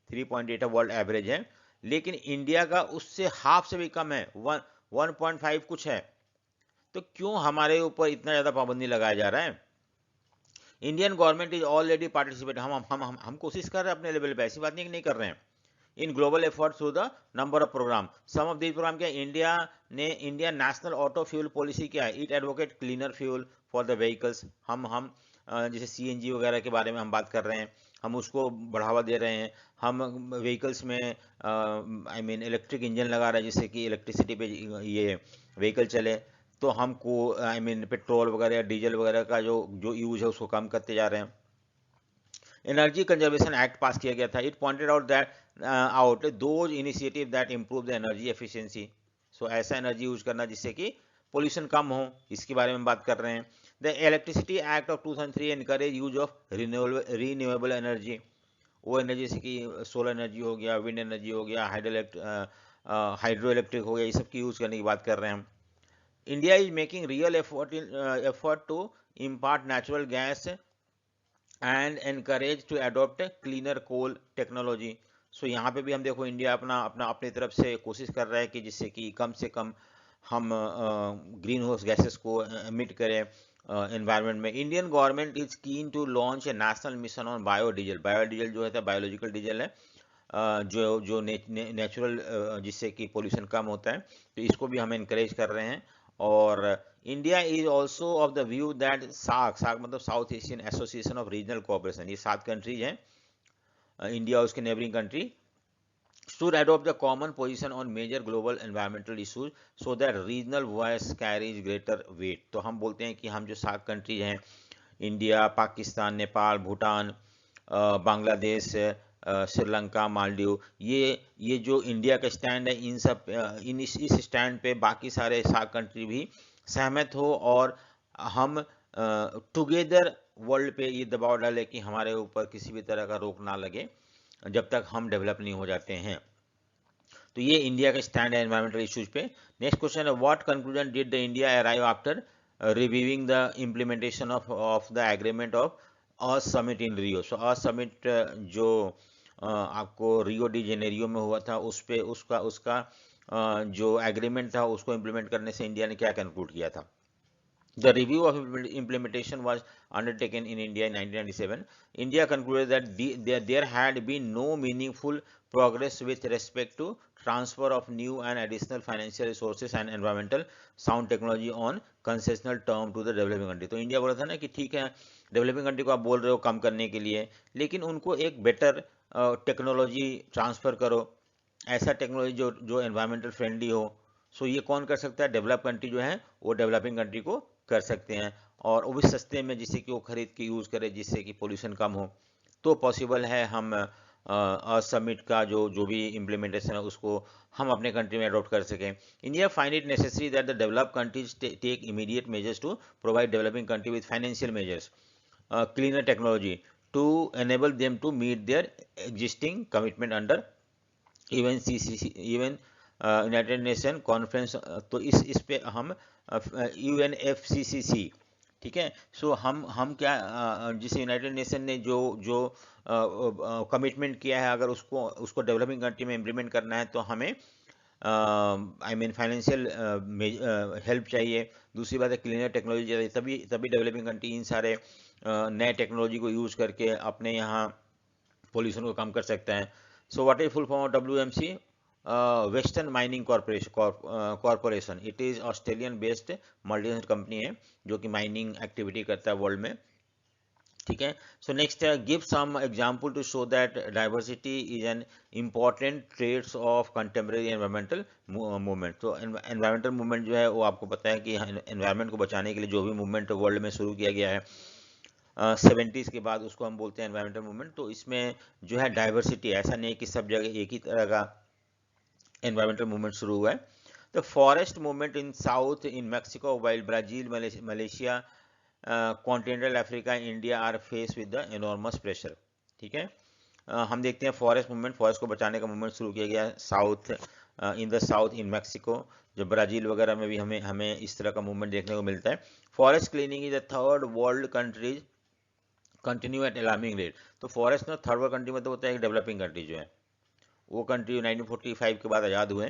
3.8 है वर्ल्ड एवरेज है, लेकिन इंडिया का उससे हाफ से भी कम है, 1.5 कुछ है। तो क्यों हमारे ऊपर इतना ज़्यादा पाबंदी लगाया जा रहा है? Indian government is already participate, हम कोशिश कर रहे हैं अपने लेवल पे, ऐसी बात नहीं कि नहीं कर रहे हैं, in global effort through the number of program. Some of this program क्या, India national auto fuel policy क्या है? It advocate cleaner fuel for the vehicles. हम जैसे CNG वगैरह के बारे में हम बात कर रहे हैं, हम उसको बढ़ावा दे रहे हैं। हम व्हीकल्स में इलेक्ट्रिक इंजन लगा रहे हैं, जिससे कि इलेक्ट्रिसिटी पे ये व्हीकल चले। तो हमको पेट्रोल वगैरह या डीजल वगैरह का जो यूज है उसको कम करते जा रहे हैं। एनर्जी कंजर्वेशन एक्ट पास किया गया था। It pointed out those initiative that improve the energy efficiency. So ऐसा एनर्जी यूज करना जिससे कि पोल्यूशन कम हो, इसके बारे में बात कर रहे हैं। The electricity act of 2003 encourage use of renewable energy. वो एनर्जी जैसे कि सोलर एनर्जी हो गया, विंड एनर्जी हो गया, हाइड्रो इलेक्ट्रिक हो गया, ये सब की यूज करने की बात कर रहे हैं हम। India is making real effort to impart natural gas and encourage to adopt cleaner coal technology। सो यहाँ पे भी हम देखो, इंडिया अपनी तरफ से कोशिश कर रहा है कि जिससे कि कम से कम हम ग्रीन हाउस गैसेस को एमिट करें एनवायरनमेंट में। Indian government is keen to launch a national mission on biodiesel. Biodiesel जो है बायोलॉजिकल डीजल है, जो नेचुरल, जिससे कि पोल्यूशन कम होता है, तो इसको भी हम इनकरेज कर रहे हैं। और India is also of the view that SAARC मतलब South Asian Association of Regional Cooperation, ये 7 कंट्रीज हैं, इंडिया और उसके neighbouring country, should adopt the common position on major global environmental issues so that regional voice carries greater weight। तो हम बोलते हैं कि हम जो 7 कंट्रीज हैं, इंडिया, पाकिस्तान, नेपाल, भूटान, बांग्लादेश, श्रीलंका, मालदीव, ये जो इंडिया का स्टैंड है, इन सब इस स्टैंड पे बाकी सारे 7 कंट्री भी सहमत हो, और हम टुगेदर वर्ल्ड पे ये दबाव डालें कि हमारे ऊपर किसी भी तरह का रोक ना लगे जब तक हम डेवलप नहीं हो जाते हैं। तो ये इंडिया का स्टैंड है एनवायरमेंटल इश्यूज पे। नेक्स्ट क्वेश्चन है, what conclusion did the India arrive after reviewing the implementation of the agreement of earth summit in Rio. So earth summit जो आपको रियो डी जेनेरियो में हुआ था, उस पे उसका जो एग्रीमेंट था उसको इम्प्लीमेंट करने से इंडिया ने क्या कंक्लूड किया था। The review of implementation was undertaken in India in 1997. India concluded that there had been no meaningful progress with respect to transfer of new and additional financial resources and environmental sound technology on concessional term to the developing country। तो India बोला था ना कि ठीक है, developing country को आप बोल रहे हो कम करने के लिए, लेकिन उनको एक बेटर टेक्नोलॉजी ट्रांसफ़र करो, ऐसा टेक्नोलॉजी जो एनवायरमेंटल फ्रेंडली हो। सो ये कौन कर सकता है, डेवलप कंट्री जो है वो डेवलपिंग कंट्री को कर सकते हैं, और वो भी सस्ते में, जिससे कि वो खरीद के यूज़ करे, जिससे कि पोल्यूशन कम हो। तो पॉसिबल है हम समिट का जो भी इम्प्लीमेंटेशन है उसको हम अपने कंट्री में अडॉप्ट कर सकें। India find it necessary that the developed countries take immediate measures to provide developing country with financial measures, cleaner technology to enable them to meet their existing commitment under even united nation conference. तो इस पे हम UNFCCC, ठीक है। So हम क्या, जिसे United nation ने जो कमिटमेंट किया है, अगर उसको डेवलपिंग कंट्री में इम्प्लीमेंट करना है तो हमें फाइनेंशियल हेल्प चाहिए। दूसरी बात है क्लीनर टेक्नोलॉजी चाहिए, तभी डेवलपिंग कंट्री इन सारे नए टेक्नोलॉजी को यूज़ करके अपने यहाँ पोल्यूशन को कम कर सकता है। So what is full form of WMC? Western mining corporation. It is Australian based multinational company है जो कि माइनिंग एक्टिविटी करता है वर्ल्ड में, ठीक है। सो नेक्स्ट है, give some example to show that diversity is an important trends of contemporary environmental movement. तो एनवायरमेंटल मूवमेंट जो है वो आपको पता है कि एनवायरमेंट को बचाने के लिए जो भी मूवमेंट वर्ल्ड में शुरू किया गया है 70s के बाद, उसको हम बोलते हैं एनवायरमेंटल मूवमेंट। तो इसमें जो है डाइवर्सिटी, ऐसा नहीं है कि सब जगह एक ही तरह का एनवायरमेंटल मूवमेंट शुरू हुआ है। The forest movement in south in Mexico, while Brazil, Malaysia, continental Africa, India are face with the enormous pressure, ठीक है। हम देखते हैं फॉरेस्ट मूवमेंट, फॉरेस्ट को बचाने का मूवमेंट शुरू किया गया south, in the south in Mexico, जो ब्राज़ील वगैरह में भी हमें इस तरह का मूवमेंट देखने को मिलता है। Forest cleaning is the third world countries continue at alarming rate. तो फॉरेस्ट ना थर्ड वर्ल्ड कंट्री मतलब होता है कि डेवलपिंग कंट्री जो है, वो कंट्री 1945 के बाद आज़ाद हुए,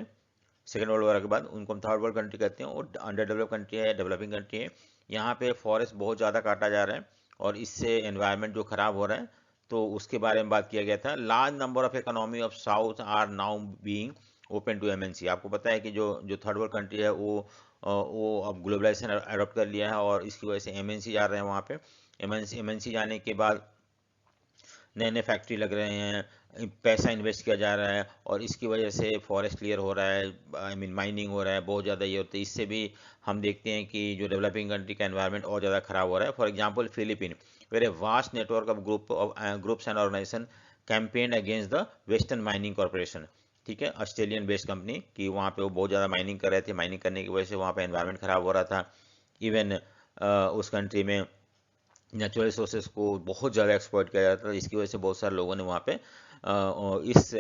सेकेंड वर्ल्ड वॉर के बाद, उनको हम थर्ड वर्ल्ड कंट्री कहते हैं। और अंडर डेवलप कंट्री है, डेवलपिंग कंट्री है। यहाँ पे फॉरेस्ट बहुत ज़्यादा काटा जा रहा है और इससे एनवायरनमेंट जो खराब हो रहा है, तो उसके बारे में बात किया गया था। Large number of economy of south are now being open to MNC। आपको पता है कि जो थर्ड वर्ल्ड कंट्री है वो अब ग्लोबलाइजेशन अडॉप्ट कर लिया है, और इसकी वजह से MNC जा रहे हैं वहाँ पे। MNC जाने के बाद नए नए फैक्ट्री लग रहे हैं, पैसा इन्वेस्ट किया जा रहा है, और इसकी वजह से फॉरेस्ट क्लियर हो रहा है, माइनिंग हो रहा है, बहुत ज़्यादा ये होता है। इससे भी हम देखते हैं कि जो डेवलपिंग कंट्री का एनवायरनमेंट और ज़्यादा खराब हो रहा है। For example Philippine, where a vast network of groups and organisation campaigned against the western mining corporation, ठीक है, ऑस्ट्रेलियन बेस्ड कंपनी की। वहाँ पे वो बहुत ज़्यादा माइनिंग कर रहे थे, माइनिंग करने की वजह से वहाँ पे एनवायरनमेंट खराब हो रहा था। इवन उस कंट्री में नेचुरल रिसोर्सेज को बहुत ज़्यादा एक्सप्लॉइट किया जाता था, जिसकी वजह से बहुत सारे लोगों ने वहाँ पे इस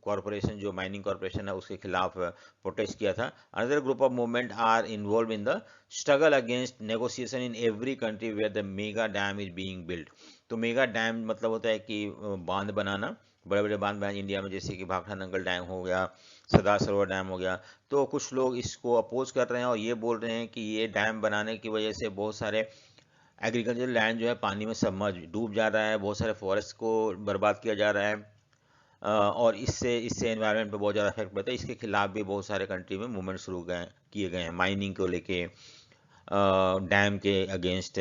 कॉरपोरेशन, जो माइनिंग कॉरपोरेशन है, उसके खिलाफ प्रोटेस्ट किया था। Another group of movement are involve in the struggle against negotiation in every country where the mega dam is being build. तो मेगा डैम मतलब होता है कि बांध बनाना, बड़े बड़े बांध बनाए इंडिया में, जैसे कि भाखड़ा नंगल डैम हो गया, सरदार सरोवर डैम हो गया। तो कुछ लोग इसको अपोज कर रहे हैं और ये बोल रहे हैं कि ये डैम बनाने की वजह से बहुत सारे एग्रीकल्चर लैंड जो है पानी में सबमर्ज डूब जा रहा है, बहुत सारे फॉरेस्ट को बर्बाद किया जा रहा है, और इससे इससे एनवायरनमेंट पे बहुत ज़्यादा इफेक्ट पड़ता है। इसके खिलाफ भी बहुत सारे कंट्री में मूवमेंट शुरू किए गए हैं, माइनिंग को लेके, डैम के अगेंस्ट,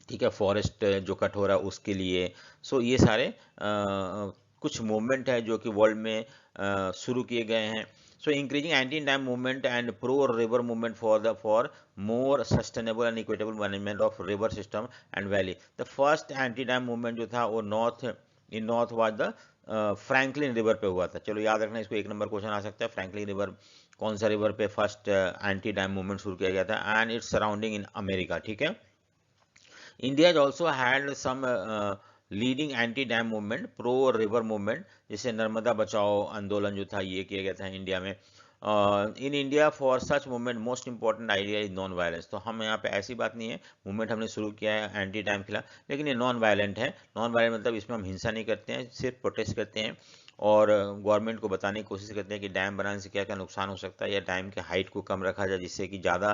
ठीक है, फॉरेस्ट जो कट हो रहा है उसके लिए। सो ये सारे कुछ मूवमेंट है जो कि वर्ल्ड में शुरू किए गए हैं। सो increasing anti dam movement and pro river movement for more sustainable and equitable management of river system and valley. The first anti dam movement जो था वो north was the Franklin river पे हुआ था। चलो याद रखना, इसको 1 नंबर क्वेश्चन आ सकता है। फ्रैंकलिन रिवर, कौन सा रिवर पे फर्स्ट एंटी डैम मूवमेंट शुरू किया गया था, and its surrounding in America, ठीक है। India has also had some leading anti-dam movement, pro-river movement, जैसे नर्मदा बचाओ आंदोलन जो था ये किया गया था इंडिया में। In India for such movement most important idea is non violence. तो हम यहाँ पे ऐसी बात नहीं है, मूवमेंट हमने शुरू किया है एंटी डैम खिलाफ, लेकिन ये नॉन वायलेंट है। नॉन वायलेंट मतलब इसमें हम हिंसा नहीं करते हैं, सिर्फ प्रोटेस्ट करते हैं और गवर्नमेंट को बताने की कोशिश करते हैं कि डैम बनाने से क्या क्या नुकसान हो सकता है, या डैम के हाइट को कम रखा जाए जिससे कि ज़्यादा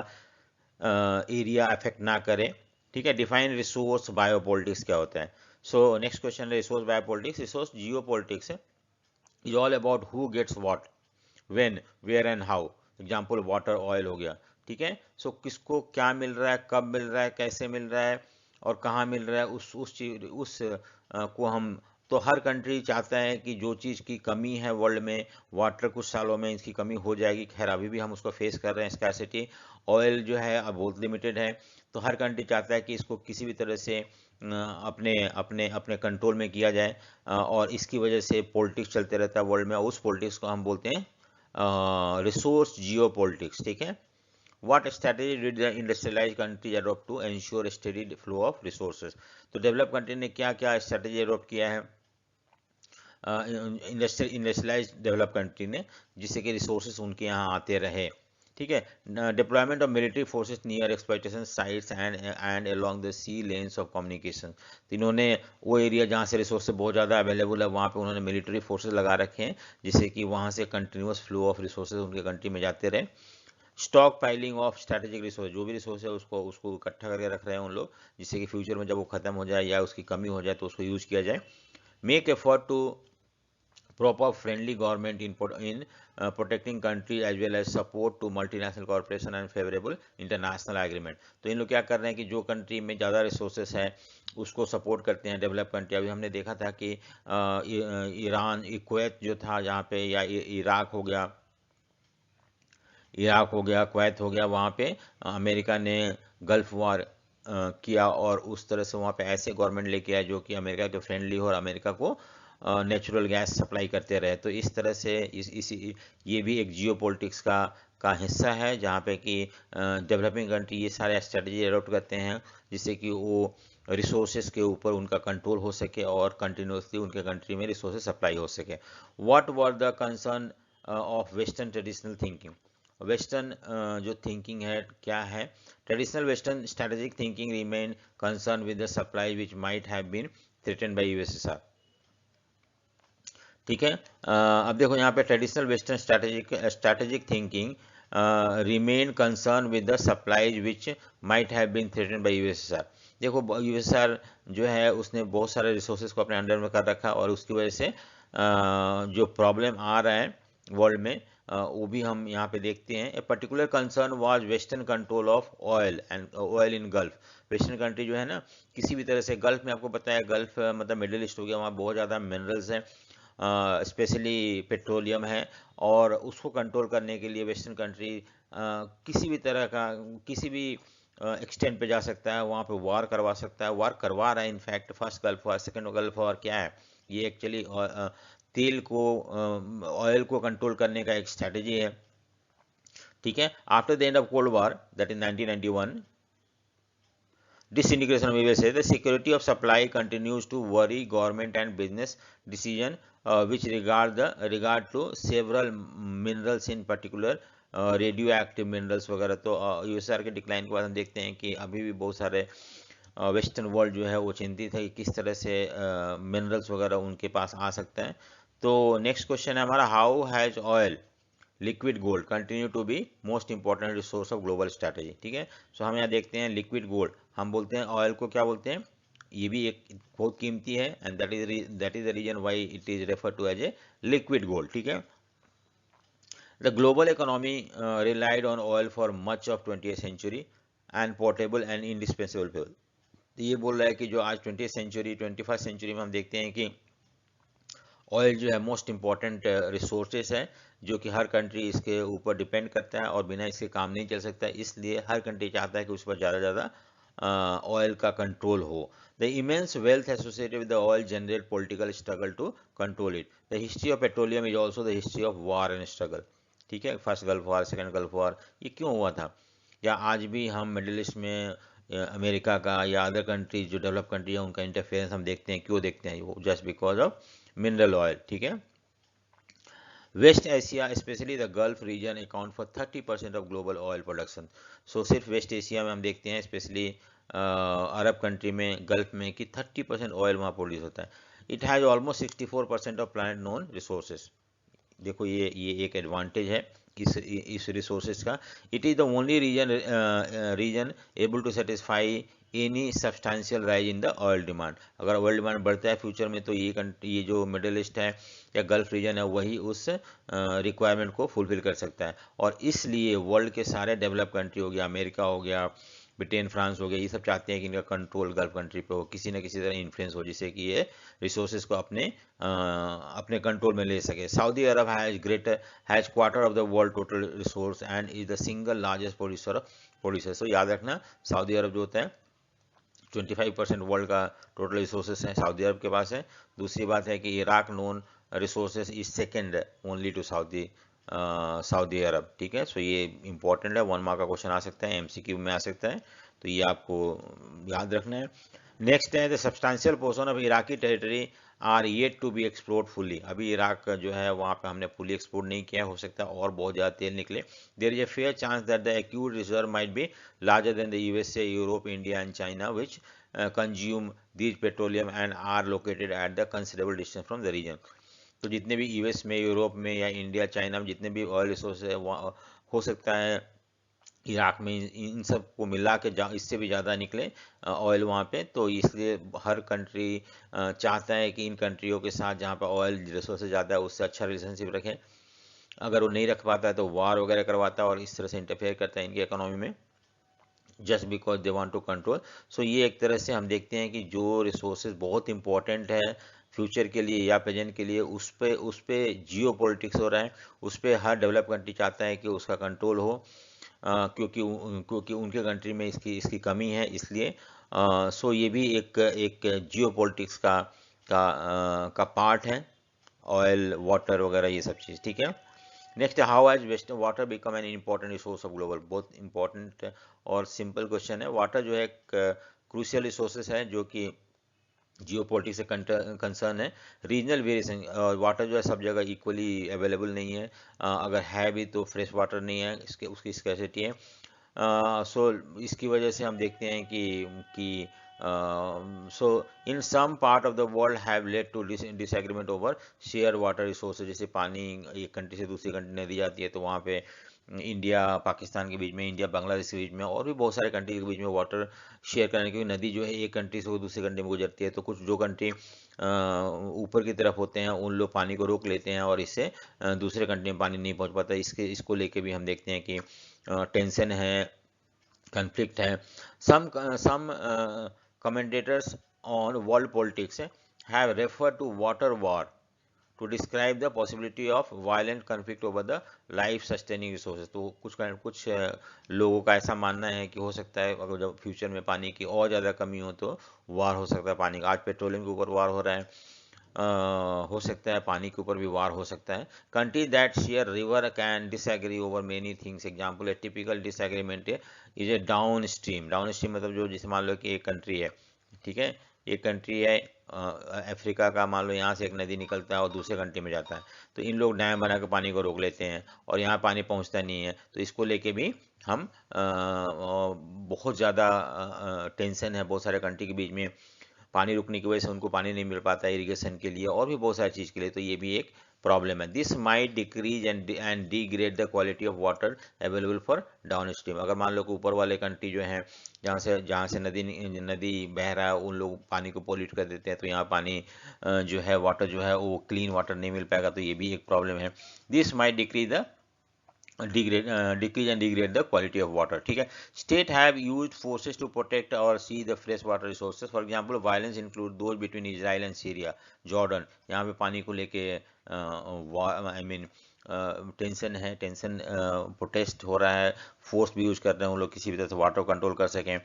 एरिया अफेक्ट ना करे, ठीक है। डिफाइन रिसोर्स बायोपॉलिटिक्स क्या होता है। So next question, resource biopolitics. Resource geopolitics is all about who gets what, when, where and how. Example water, oil हो गया, ठीक है। सो किसको क्या मिल रहा है, कब मिल रहा है, कैसे मिल रहा है और कहाँ मिल रहा है, उस चीज को हम, तो हर कंट्री चाहता है कि जो चीज़ की कमी है वर्ल्ड में, वाटर कुछ सालों में इसकी कमी हो जाएगी। खैर अभी भी हम उसको फेस कर रहे हैं, स्कैरसिटी। ऑयल जो है अब बहुत लिमिटेड है, तो हर कंट्री चाहता है कि इसको किसी भी तरह से अपने अपने अपने कंट्रोल में किया जाए, और इसकी वजह से पॉलिटिक्स चलते रहता है वर्ल्ड में। उस पॉलिटिक्स को हम बोलते हैं रिसोर्स जियो पॉलिटिक्स, ठीक है। What strategy did the industrialized country adopt to ensure steady flow of resources? तो डेवलप कंट्री ने क्या क्या स्ट्रेटेजी अडोप्ट किया है इंडस्ट्रियलाइज डेवलप कंट्री ने, जिससे कि रिसोर्सेज उनके यहाँ आते रहे, ठीक है। Deployment of military forces near exploitation sites and along the sea lanes of communication. तो इन्होंने वो एरिया जहाँ से रिसोर्सेज बहुत ज़्यादा अवेलेबल है वहाँ पे उन्होंने मिलिट्री फोर्सेज लगा रखे हैं, जिससे कि वहाँ से कंटिन्यूस फ्लो ऑफ रिसोर्सेज उनके कंट्री में जाते रहे। Stock piling of strategic resource, जो भी रिसोर्स है उसको उसको इकट्ठा करके रख रहे हैं उन लोग, जिससे कि फ्यूचर में जब वो खत्म हो जाए या उसकी कमी हो जाए तो उसको यूज किया जाए। Make effort to proper friendly government in protecting country as well as support to multinational corporation and favorable international agreement। तो इन लोग क्या कर रहे हैं कि जो कंट्री में ज़्यादा रिसोर्सेस है उसको सपोर्ट करते हैं, डेवलप कंट्री। अभी हमने देखा था कि ईरान, कुवैत जो था जहाँ पे, या इराक हो गया, कुवैत हो गया, वहाँ पे अमेरिका ने गल्फ वॉर किया और उस तरह से वहाँ पे ऐसे गवर्नमेंट लेके आए जो कि अमेरिका के फ्रेंडली हो और अमेरिका को नेचुरल गैस सप्लाई करते रहे। तो इस तरह से ये भी एक जियो पॉलिटिक्स का हिस्सा है, जहाँ पे कि डेवलपिंग कंट्री ये सारे स्ट्रेटजी अडोप्ट करते हैं जिससे कि वो रिसोर्सेज के ऊपर उनका कंट्रोल हो सके और कंटिन्यूसली उनके कंट्री में रिसोर्सेज सप्लाई हो सके। What were the concern of western traditional thinking. Western जो थिंकिंग है क्या है, traditional western strategic thinking remain concern with the supply which might have been threatened by USSR, ठीक है। अब देखो यहाँ पे traditional western strategic thinking remain concern with the supplies which might have been threatened by USSR. देखो USSR जो है उसने बहुत सारे रिसोर्सेज को अपने अंडर में कर रखा और उसकी वजह से जो प्रॉब्लम आ रहा है वर्ल्ड में वो भी हम यहाँ पे देखते हैं। A particular concern was western control of oil and oil in gulf. Western country जो है ना, किसी भी तरह से गल्फ में, आपको पता है गल्फ मतलब मिडिल ईस्ट हो गया, वहाँ बहुत ज़्यादा मिनरल्स हैं, स्पेशली पेट्रोलियम है, और उसको कंट्रोल करने के लिए वेस्टर्न कंट्री किसी भी तरह का, किसी भी एक्सटेंट पे जा सकता है, वहाँ पे वार करवा सकता है, वार करवा रहा है। In fact first gulf war, second gulf war क्या है, ये एक्चुअली तेल को, ऑयल को कंट्रोल करने का एक स्ट्रेटजी है, ठीक है। After the end of cold war, that is 1991, disintegration we will say, the security of supply continues to worry government and business decision which regard to several minerals in particular radio active minerals वगैरह। तो USR के decline के बाद हम देखते हैं कि अभी भी बहुत सारे वेस्टर्न वर्ल्ड जो है वो चिंतित है कि किस तरह से मिनरल्स वगैरह उनके पास आ सकते हैं। तो नेक्स्ट क्वेश्चन है हमारा, how has oil liquid gold continue to be most important resource of global strategy. ठीक है, सो हम यहाँ देखते हैं लिक्विड गोल्ड, हम बोलते हैं ऑयल को क्या बोलते हैं, ये भी एक बहुत कीमती है, and that is the reason why it is refer to as a liquid gold. ठीक है, the global economy relied on oil for much of 20th century and portable and indispensable fuel. ये बोल रहा है कि जो आज 20th सेंचुरी 21st सेंचुरी में हम देखते हैं कि ऑयल जो है मोस्ट इम्पॉर्टेंट रिसोर्सेस है, जो कि हर कंट्री इसके ऊपर डिपेंड करता है और बिना इसके काम नहीं चल सकता है, इसलिए हर कंट्री चाहता है कि उस पर ज़्यादा ज़्यादा ऑयल का कंट्रोल हो। The immense wealth associated with the oil generate political struggle to control it. The history of petroleum is also the history of war and struggle. ठीक है, first Gulf War, second Gulf War, ये क्यों हुआ था, या आज भी हम मिडिल ईस्ट में अमेरिका का या अदर कंट्रीज जो डेवलप कंट्री है उनका इंटरफेरेंस हम देखते हैं, क्यों देखते हैं, वो just because of mineral oil. ठीक है, West Asia specially the Gulf region account for 30% of global oil production. So सिर्फ वेस्ट एशिया में हम देखते हैं, स्पेशली अरब कंट्री में, गल्फ में, कि 30% ऑयल वहाँ प्रोड्यूस होता है। It has almost 64% of planet known resources. देखो ये एक एडवांटेज है इस रिसोर्सेज का। It is the only region able to satisfy any substantial rise in the oil demand. अगर ऑयल डिमांड बढ़ता है फ्यूचर में, तो ये जो मिडिल ईस्ट है या गल्फ रीजन है, वही उस रिक्वायरमेंट को फुलफिल कर सकता है। और इसलिए वर्ल्ड के सारे डेवलप कंट्री हो गया, अमेरिका हो गया, ब्रिटेन, फ्रांस हो गया, ये सब चाहते हैं कि इनका कंट्रोल गल्फ कंट्री पे हो, किसी न किसी तरह इन्फ्लुएंस हो, जिससे कि ये रिसोर्सेज को अपने कंट्रोल में ले सके। Saudi Arab has quarter of the world total resource and is the single largest producer. तो याद रखना, सऊदी अरब जो होता है 25% वर्ल्ड का टोटल रिसोर्सेस है सऊदी अरब के पास है। दूसरी बात है कि Iraq known resources is second only to Saudi Arab. ठीक है, सो ये इंपॉर्टेंट है, 1 मार्क का क्वेश्चन आ सकता है, एमसीक्यू में आ सकता है, तो ये आपको याद रखना है। नेक्स्ट है, the substantial portion of Iraqi territory are yet to be explored fully. अभी इराक जो है वहाँ पे हमने फुली एक्सप्लोर नहीं किया, हो सकता है और बहुत ज़्यादा तेल निकले। There is a fair chance that the acute reserve might be larger than the USA, Europe, India and China, which consume these petroleum and are located at the considerable distance from the region। तो जितने भी US में, Europe में या India, China में जितने भी oil resource है, हो सकता है इराक में इन सब को मिला के इससे भी ज़्यादा निकले ऑयल वहाँ पे। तो इसलिए हर कंट्री चाहता है कि इन कंट्रियों के साथ जहाँ पर ऑयल रिसोर्सेज ज़्यादा है उससे अच्छा रिलेशनशिप रखें। अगर वो नहीं रख पाता है तो वार वगैरह करवाता है और इस तरह से इंटरफेयर करता है इनकी इकोनॉमी में, just because they want to control. So ये एक तरह से हम देखते हैं कि जो रिसोर्सेज बहुत इंपॉर्टेंट है फ्यूचर के लिए या प्रेजेंट के लिए, उस पे जियो पॉलिटिक्स हो रहा है, उस पर हर डेवलप कंट्री चाहता है कि उसका कंट्रोल हो, क्योंकि उनके कंट्री में इसकी कमी है, इसलिए सो ये भी एक जियो पॉलिटिक्स का पार्ट है, ऑयल, वाटर वगैरह ये सब चीज़। ठीक है, next, how has waste water become an important resource of global. बहुत इंपॉर्टेंट और सिंपल क्वेश्चन है। वाटर जो है एक क्रूशियल रिसोर्सेस है जो कि जियो पॉलिटिक्स से कंसर्न है। रीजनल वेरिएशन, वाटर जो है सब जगह इक्वली अवेलेबल नहीं है, अगर है भी तो फ्रेश वाटर नहीं है, उसकी स्कैर्सिटी है। सो इसकी वजह से हम देखते हैं कि so in some part of the world have led to disagreement over share water resources. जैसे पानी एक कंट्री से दूसरी कंट्री नदी जाती है, तो वहाँ पे इंडिया पाकिस्तान के बीच में, इंडिया बांग्लादेश के बीच में, और भी बहुत सारे कंट्री के बीच में वाटर शेयर करने, क्योंकि नदी जो है एक कंट्री से दूसरी कंट्री में गुजरती है, तो कुछ जो कंट्री ऊपर की तरफ होते हैं उन लोग पानी को रोक लेते हैं और इससे दूसरे कंट्री में पानी नहीं पहुँच पाता। इसको लेके भी हम देखते हैं कि टेंशन है, कन्फ्लिक्ट है। some commentators on world politics have referred to water war to describe the possibility of violent conflict over the life sustaining resources। तो कुछ लोगों का ऐसा मानना है कि हो सकता है अगर जब फ्यूचर में पानी की और ज़्यादा कमी हो तो वार हो सकता है पानी का। आज पेट्रोलियम के ऊपर वार हो रहा है, हो सकता है पानी के ऊपर भी वार हो सकता है। Country that share river can disagree over many things. Example, A typical disagreement is a down stream. Down stream मतलब जो, जैसे मान लो कि एक कंट्री है, ठीक है, एक कंट्री है अफ्रीका का, मान लो यहाँ से एक नदी निकलता है और दूसरे कंट्री में जाता है, तो इन लोग डैम बना के पानी को रोक लेते हैं और यहाँ पानी पहुँचता नहीं है। तो इसको लेके भी हम बहुत ज़्यादा टेंशन है बहुत सारे कंट्री के बीच में। पानी रुकने की वजह से उनको पानी नहीं मिल पाता इरिगेशन के लिए और भी बहुत सारी चीज़ के लिए, तो ये भी एक प्रॉब्लम है। This might decrease and degrade the quality of water available for down stream. अगर मान लो कि ऊपर वाले कंट्री जो हैं जहाँ से नदी बह रहा है उन लोग पानी को पोल्यूट कर देते हैं, तो यहाँ पानी जो है वाटर जो है वो क्लीन वाटर नहीं मिल पाएगा, तो ये भी एक प्रॉब्लम है। This might decrease the decrease and degrade the quality of water, ठीक है। State have used forces to protect or see the fresh water resources. For example, violence include those between Israel and Syria, Jordan। यहाँ पे पानी को लेके tension protest हो रहा है, फोर्स भी यूज कर रहे हैं उन लोग किसी भी तरह से वाटर कंट्रोल कर सकें,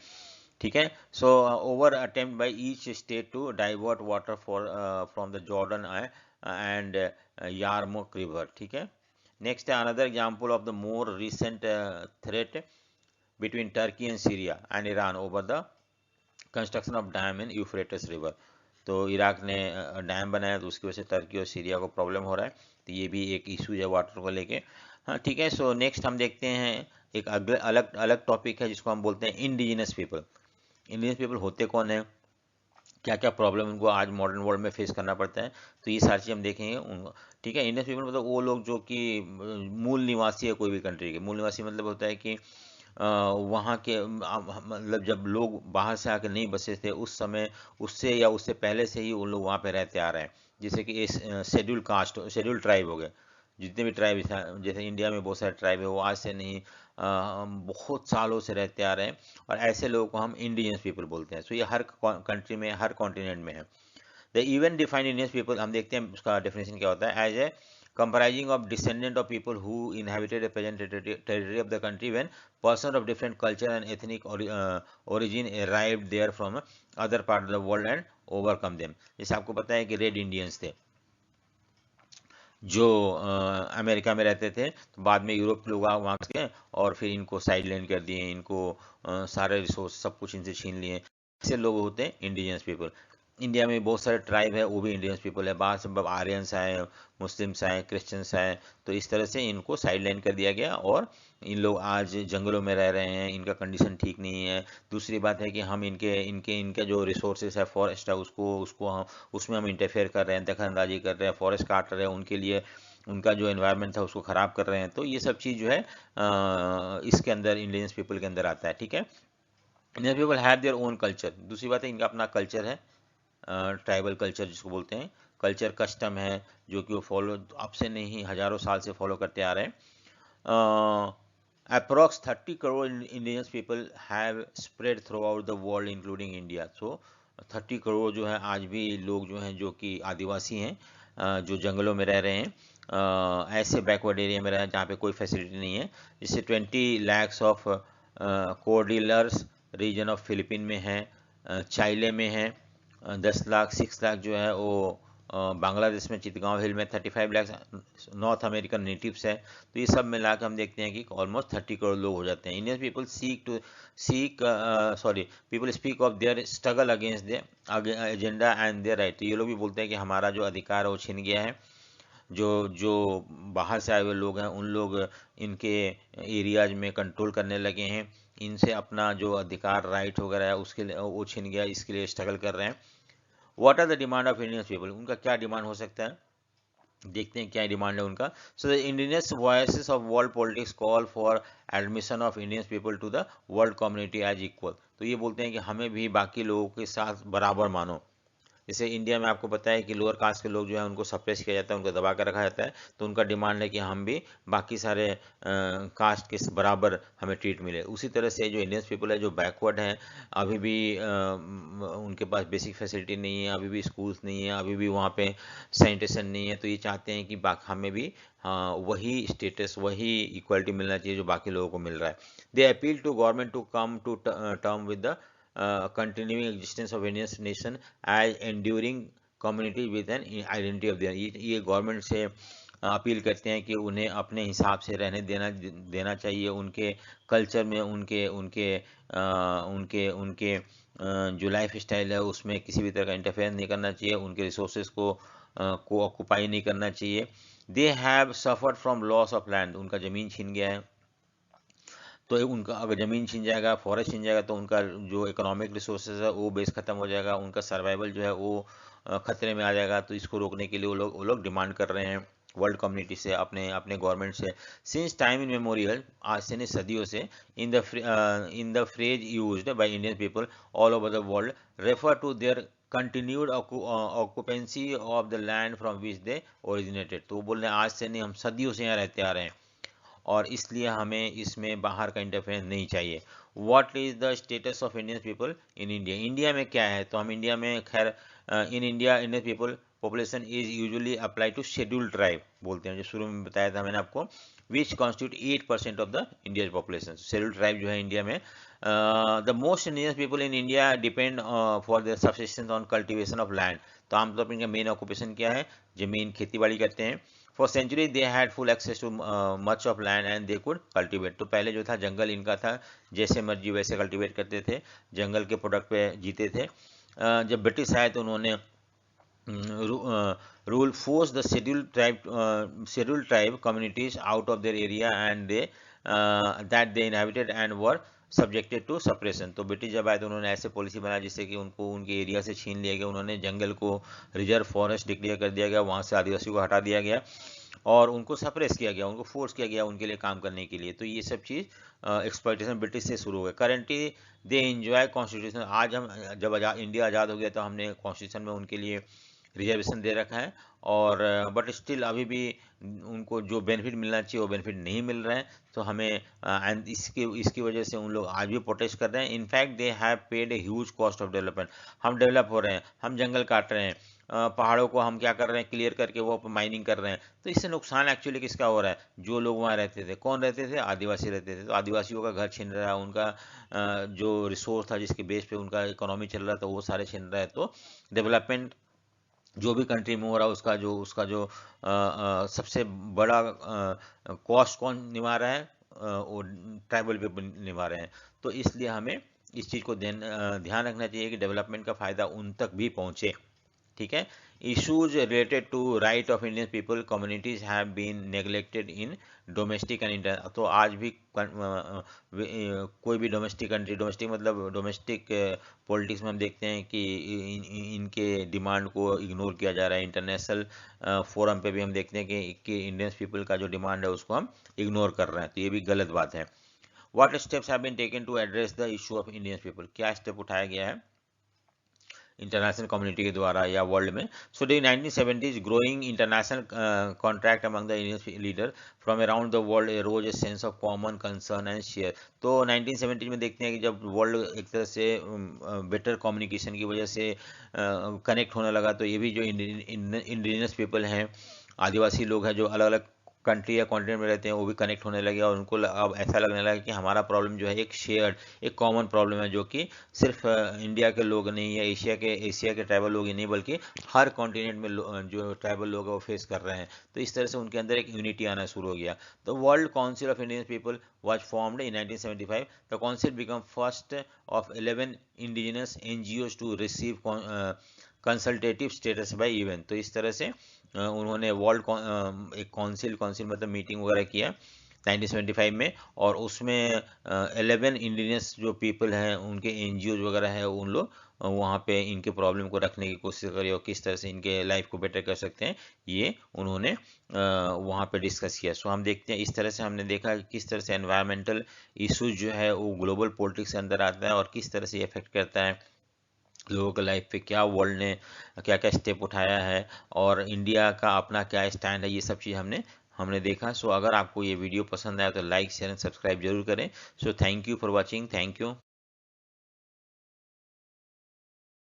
ठीक है। So over attempt by each state to divert water for from the Jordan and Yarmuk river, ठीक है। Next, another example of the more recent threat between Turkey and Syria and Iran over the construction of dam in Euphrates River। तो Iraq ने dam बनाया तो उसकी वजह से Turkey और सीरिया को प्रॉब्लम हो रहा है, तो ये भी एक इशू है वाटर को लेके। हाँ ठीक है। सो नेक्स्ट हम देखते हैं एक अलग अलग टॉपिक है जिसको हम बोलते हैं इंडिजिनस पीपल। इंडिजिनस पीपल होते कौन है, क्या क्या प्रॉब्लम उनको आज मॉडर्न वर्ल्ड में फेस करना पड़ता है, तो ये सारी चीज़ हम देखेंगे उनको, ठीक है। इंडियन पीपल मतलब वो लोग जो कि मूल निवासी है कोई भी कंट्री के। मूल निवासी मतलब होता है कि वहाँ के मतलब जब लोग बाहर से आके नहीं बसे थे उस समय, उससे या उससे पहले से ही उन लोग वहाँ पे रहते आ रहे हैं। जैसे कि शेड्यूल कास्ट, शेड्यूल ट्राइब हो गए, जितने भी ट्राइब जैसे इंडिया में बहुत सारे ट्राइब है, वो आज से नहीं बहुत सालों से रहते आ रहे हैं, और ऐसे लोगों को हम इंडिजिनस पीपल बोलते हैं। सो ये हर कंट्री में, हर कॉन्टिनेंट में है। The even defined indigenous people, हम देखते हैं उसका डेफिनेशन क्या होता है। As a comprising of descendant of people who inhabited the present territory of the country when persons of different culture and ethnic origin arrived there from other part of the world and overcome them। जैसे आपको पता है कि red Indians थे जो America में रहते थे, तो बाद में यूरोप लोग वहाँ के और फिर इनको साइड लैंड कर दिए, इनको सारे रिसोर्स सब कुछ इनसे छीन लिए। ऐसे लोग होते हैं इंडिजिनस पीपल। इंडिया में बहुत सारे ट्राइब है, वो भी इंडिजिनस पीपल है। बाहर से आर्यंस आए, मुस्लिम्स आए, क्रिश्चियंस आए, तो इस तरह से इनको साइड लाइन कर दिया गया और इन लोग आज जंगलों में रह रहे हैं, इनका कंडीशन ठीक नहीं है। दूसरी बात है कि हम इनके जो रिसोर्सेज है, फॉरेस्ट है, उसको हम उसमें हम इंटरफेयर कर रहे हैं, दखल अंदाजी कर रहे हैं, फॉरेस्ट काट रहे हैं, उनके लिए उनका जो एनवायरनमेंट था उसको ख़राब कर रहे हैं। तो ये सब चीज़ जो है इसके अंदर इंडिजिनस पीपल के अंदर आता है, ठीक है। Indian people have their own culture. दूसरी बात है इनका अपना कल्चर है, ट्राइबल कल्चर जिसको बोलते हैं। कल्चर कस्टम है जो कि वो फॉलो अब से नहीं हजारों साल से फॉलो करते आ रहे हैं। Approx 30 crore indigenous people have spread throughout the world including India. So 30 crore जो है आज भी लोग जो हैं जो कि आदिवासी हैं, जो जंगलों में रह रहे हैं, ऐसे बैकवर्ड एरिया में रह रहे हैं जहाँ पे कोई फैसिलिटी नहीं है। जिससे 20 lakhs of Cordilleras region of Philippine में है, चाइले में है, 10 लाख 6 लाख जो है वो बांग्लादेश में चितगांव हिल में, 35 लाख नॉर्थ अमेरिकन नेटिव्स है। तो ये सब मिला के हम देखते हैं कि ऑलमोस्ट 30 करोड़ लोग हो जाते हैं। Indian people people speak of their struggle against their agenda and their right. तो ये लोग भी बोलते हैं कि हमारा जो अधिकार है वो छिन गया है, जो बाहर से आए हुए लोग हैं उन लोग इनके एरियाज में कंट्रोल करने लगे हैं, इनसे अपना जो अधिकार राइट वगैरह है उसके लिए वो छिन गया, इसके लिए स्ट्रगल कर रहे हैं। What are the demand of Indian people, उनका क्या डिमांड हो सकता है, देखते हैं क्या डिमांड है उनका। So the indigenous voices of world politics call for admission of Indian people to the world community as equal. तो ये बोलते हैं कि हमें भी बाकी लोगों के साथ बराबर मानो। जैसे इंडिया में आपको पता है कि लोअर कास्ट के लोग जो है उनको सप्रेस किया जाता है, उनको दबा कर रखा जाता है, तो उनका डिमांड है कि हम भी बाकी सारे कास्ट के बराबर हमें ट्रीट मिले। उसी तरह से जो इंडियंस पीपल है जो बैकवर्ड हैं, अभी भी उनके पास बेसिक फैसिलिटी नहीं है, अभी भी स्कूल्स नहीं है, अभी भी वहाँ पे सैनिटेशन नहीं है, तो ये चाहते हैं कि हमें भी वही स्टेटस, वही इक्वलिटी मिलना चाहिए जो बाकी लोगों को मिल रहा है। They appeal to government to come to term with the continuing existence of Indian nation as enduring community with an identity of their। ये गवर्नमेंट से अपील करते हैं कि उन्हें अपने हिसाब से रहने देना चाहिए, उनके कल्चर में उनके उनके उनके उनके जो लाइफ स्टाइल है उसमें किसी भी तरह का इंटरफेरेंस नहीं करना चाहिए, उनके रिसोर्सेज को ऑक्यूपाई नहीं करना चाहिए। They have suffered from loss of land, उनका ज़मीन छीन गया है। तो उनका अगर ज़मीन छीन जाएगा, फॉरेस्ट छीन जाएगा, तो उनका जो इकोनॉमिक रिसोर्सेज है वो बेस खत्म हो जाएगा, उनका सर्वाइवल जो है वो खतरे में आ जाएगा। तो इसको रोकने के लिए वो लोग डिमांड कर रहे हैं वर्ल्ड कम्युनिटी से, अपने अपने गवर्नमेंट से। सिंस टाइम इन मेमोरियल, आज से नहीं सदियों से, in the phrase used by Indian people all over the world refer to their continued occupancy of the land from which they originated. तो वो बोल रहे हैं आज से नहीं, हम सदियों से यहाँ रहते आ रहे हैं और इसलिए हमें इसमें बाहर का इंटरफेरेंस नहीं चाहिए। What is the status of Indian people in India? India में क्या है? तो हम इंडिया में खैर, in India Indian people population is usually apply to scheduled tribe बोलते हैं, जो शुरू में बताया था मैंने आपको, which constitute 8% of the India population. Scheduled tribe जो है इंडिया में, the most Indian people in India depend for their subsistence on cultivation of land. तो आमतौर पर इनका मेन ऑक्यूपेशन क्या है? जमीन, खेती बाड़ी करते हैं। For century they had full access to much of land and they could cultivate. तो पहले जो था जंगल इनका था, जैसे मर्जी वैसे कल्टिवेट करते थे, जंगल के प्रोडक्ट पे जीते थे। जब ब्रिटिश आए तो उन्होंने rule force the scheduled tribe communities out of their area and they that they inhabited and were subjected to suppression. तो ब्रिटिश जब आए तो उन्होंने ऐसे पॉलिसी बनाया जिससे कि उनको उनके एरिया से छीन लिया गया। उन्होंने जंगल को रिजर्व फॉरेस्ट डिक्लेयर कर दिया गया, वहाँ से आदिवासियों को हटा दिया गया और उनको सप्रेस किया गया, उनको फोर्स किया गया उनके लिए काम करने के लिए। तो ये सब चीज़ एक्सप्लॉयटेशन ब्रिटिश से शुरू हो गया। Currently they enjoy constitution. आज हम जब इंडिया आज़ाद हो गया तो हमने कॉन्स्टिट्यूशन में उनके लिए रिजर्वेशन दे रखा है, और बट स्टिल अभी भी उनको जो बेनिफिट मिलना चाहिए वो बेनिफिट नहीं मिल रहा है। तो हमें एंड इसकी वजह से उन लोग आज भी प्रोटेस्ट कर रहे हैं। In fact they have paid a huge cost of development. हम डेवलप हो रहे हैं, हम जंगल काट रहे हैं, पहाड़ों को हम क्या कर रहे हैं, क्लियर करके वो माइनिंग कर रहे हैं। तो इससे नुकसान एक्चुअली किसका हो रहा है? जो लोग वहाँ रहते थे, कौन रहते थे? आदिवासी रहते थे। तो आदिवासियों का घर छीन रहा है, उनका जो रिसोर्स था जिसके बेस पे उनका इकोनॉमी चल रहा था वो सारे छीन रहा है। तो डेवलपमेंट जो भी कंट्री में हो रहा है उसका जो सबसे बड़ा कॉस्ट कौन निभा रहा है? वो ट्राइबल पीपल निभा रहे हैं। तो इसलिए हमें इस चीज़ को ध्यान रखना चाहिए कि डेवलपमेंट का फ़ायदा उन तक भी पहुँचे। ठीक है। Issues related to right of Indian people communities have been neglected in domestic and inter. तो आज भी कोई भी डोमेस्टिक कंट्री, डोमेस्टिक मतलब डोमेस्टिक पॉलिटिक्स में हम देखते हैं कि इनके डिमांड को इग्नोर किया जा रहा है। इंटरनेशनल फोरम पे भी हम देखते हैं कि इंडियन पीपल का जो डिमांड है उसको हम इग्नोर कर रहे हैं। तो ये भी गलत बात है। What steps have been taken to address the issue of Indian people? क्या स्टेप उठाया गया है इंटरनेशनल कम्युनिटी के द्वारा या वर्ल्ड में? So during 1970s growing international contract among the Indian leader from around the world arrows a sense of common concern and share. तो 1970 में देखते हैं कि जब वर्ल्ड एक तरह से बेटर कम्युनिकेशन की वजह से कनेक्ट होने लगा, तो ये भी जो इंडिजिनस पीपल हैं, आदिवासी लोग हैं जो अलग अलग कंट्री या कॉन्टिनेंट में रहते हैं, वो भी कनेक्ट होने लगे और उनको अब ऐसा लगने लगा कि हमारा प्रॉब्लम जो है एक शेयर्ड, एक कॉमन प्रॉब्लम है, जो कि सिर्फ इंडिया के लोग नहीं या एशिया के ट्राइबल लोग ही नहीं बल्कि हर कॉन्टिनेंट में जो ट्राइबल लोग हैं वो फेस कर रहे हैं। तो इस तरह से उनके अंदर एक यूनिटी आना शुरू हो गया। तो world council of Indian people was formed in 1975. The council became first of 11 indigenous NGOs to receive consultative status bye event. तो इस तरह से उन्होंने वर्ल्ड एक काउंसिल मतलब मीटिंग वगैरह किया 1975 में, और उसमें 11 इंडिजिनस जो पीपल हैं उनके NGOs वगैरह है, उन लोग वहाँ पे इनके प्रॉब्लम को रखने की कोशिश करी और किस तरह से इनके लाइफ को बेटर कर सकते हैं ये उन्होंने वहाँ पे डिस्कस किया। सो हम देखते हैं, इस तरह से हमने देखा कि किस तरह से एनवायरमेंटल इशूज जो है वो ग्लोबल पॉलिटिक्स के अंदर आता है और किस तरह से इफेक्ट करता है लोगों के लाइफ पे, क्या वर्ल्ड ने क्या क्या स्टेप उठाया है और इंडिया का अपना क्या स्टैंड है, ये सब चीज़ हमने देखा। सो अगर आपको ये वीडियो पसंद आया तो लाइक शेयर एंड सब्सक्राइब जरूर करें। So thank you for watching. Thank you.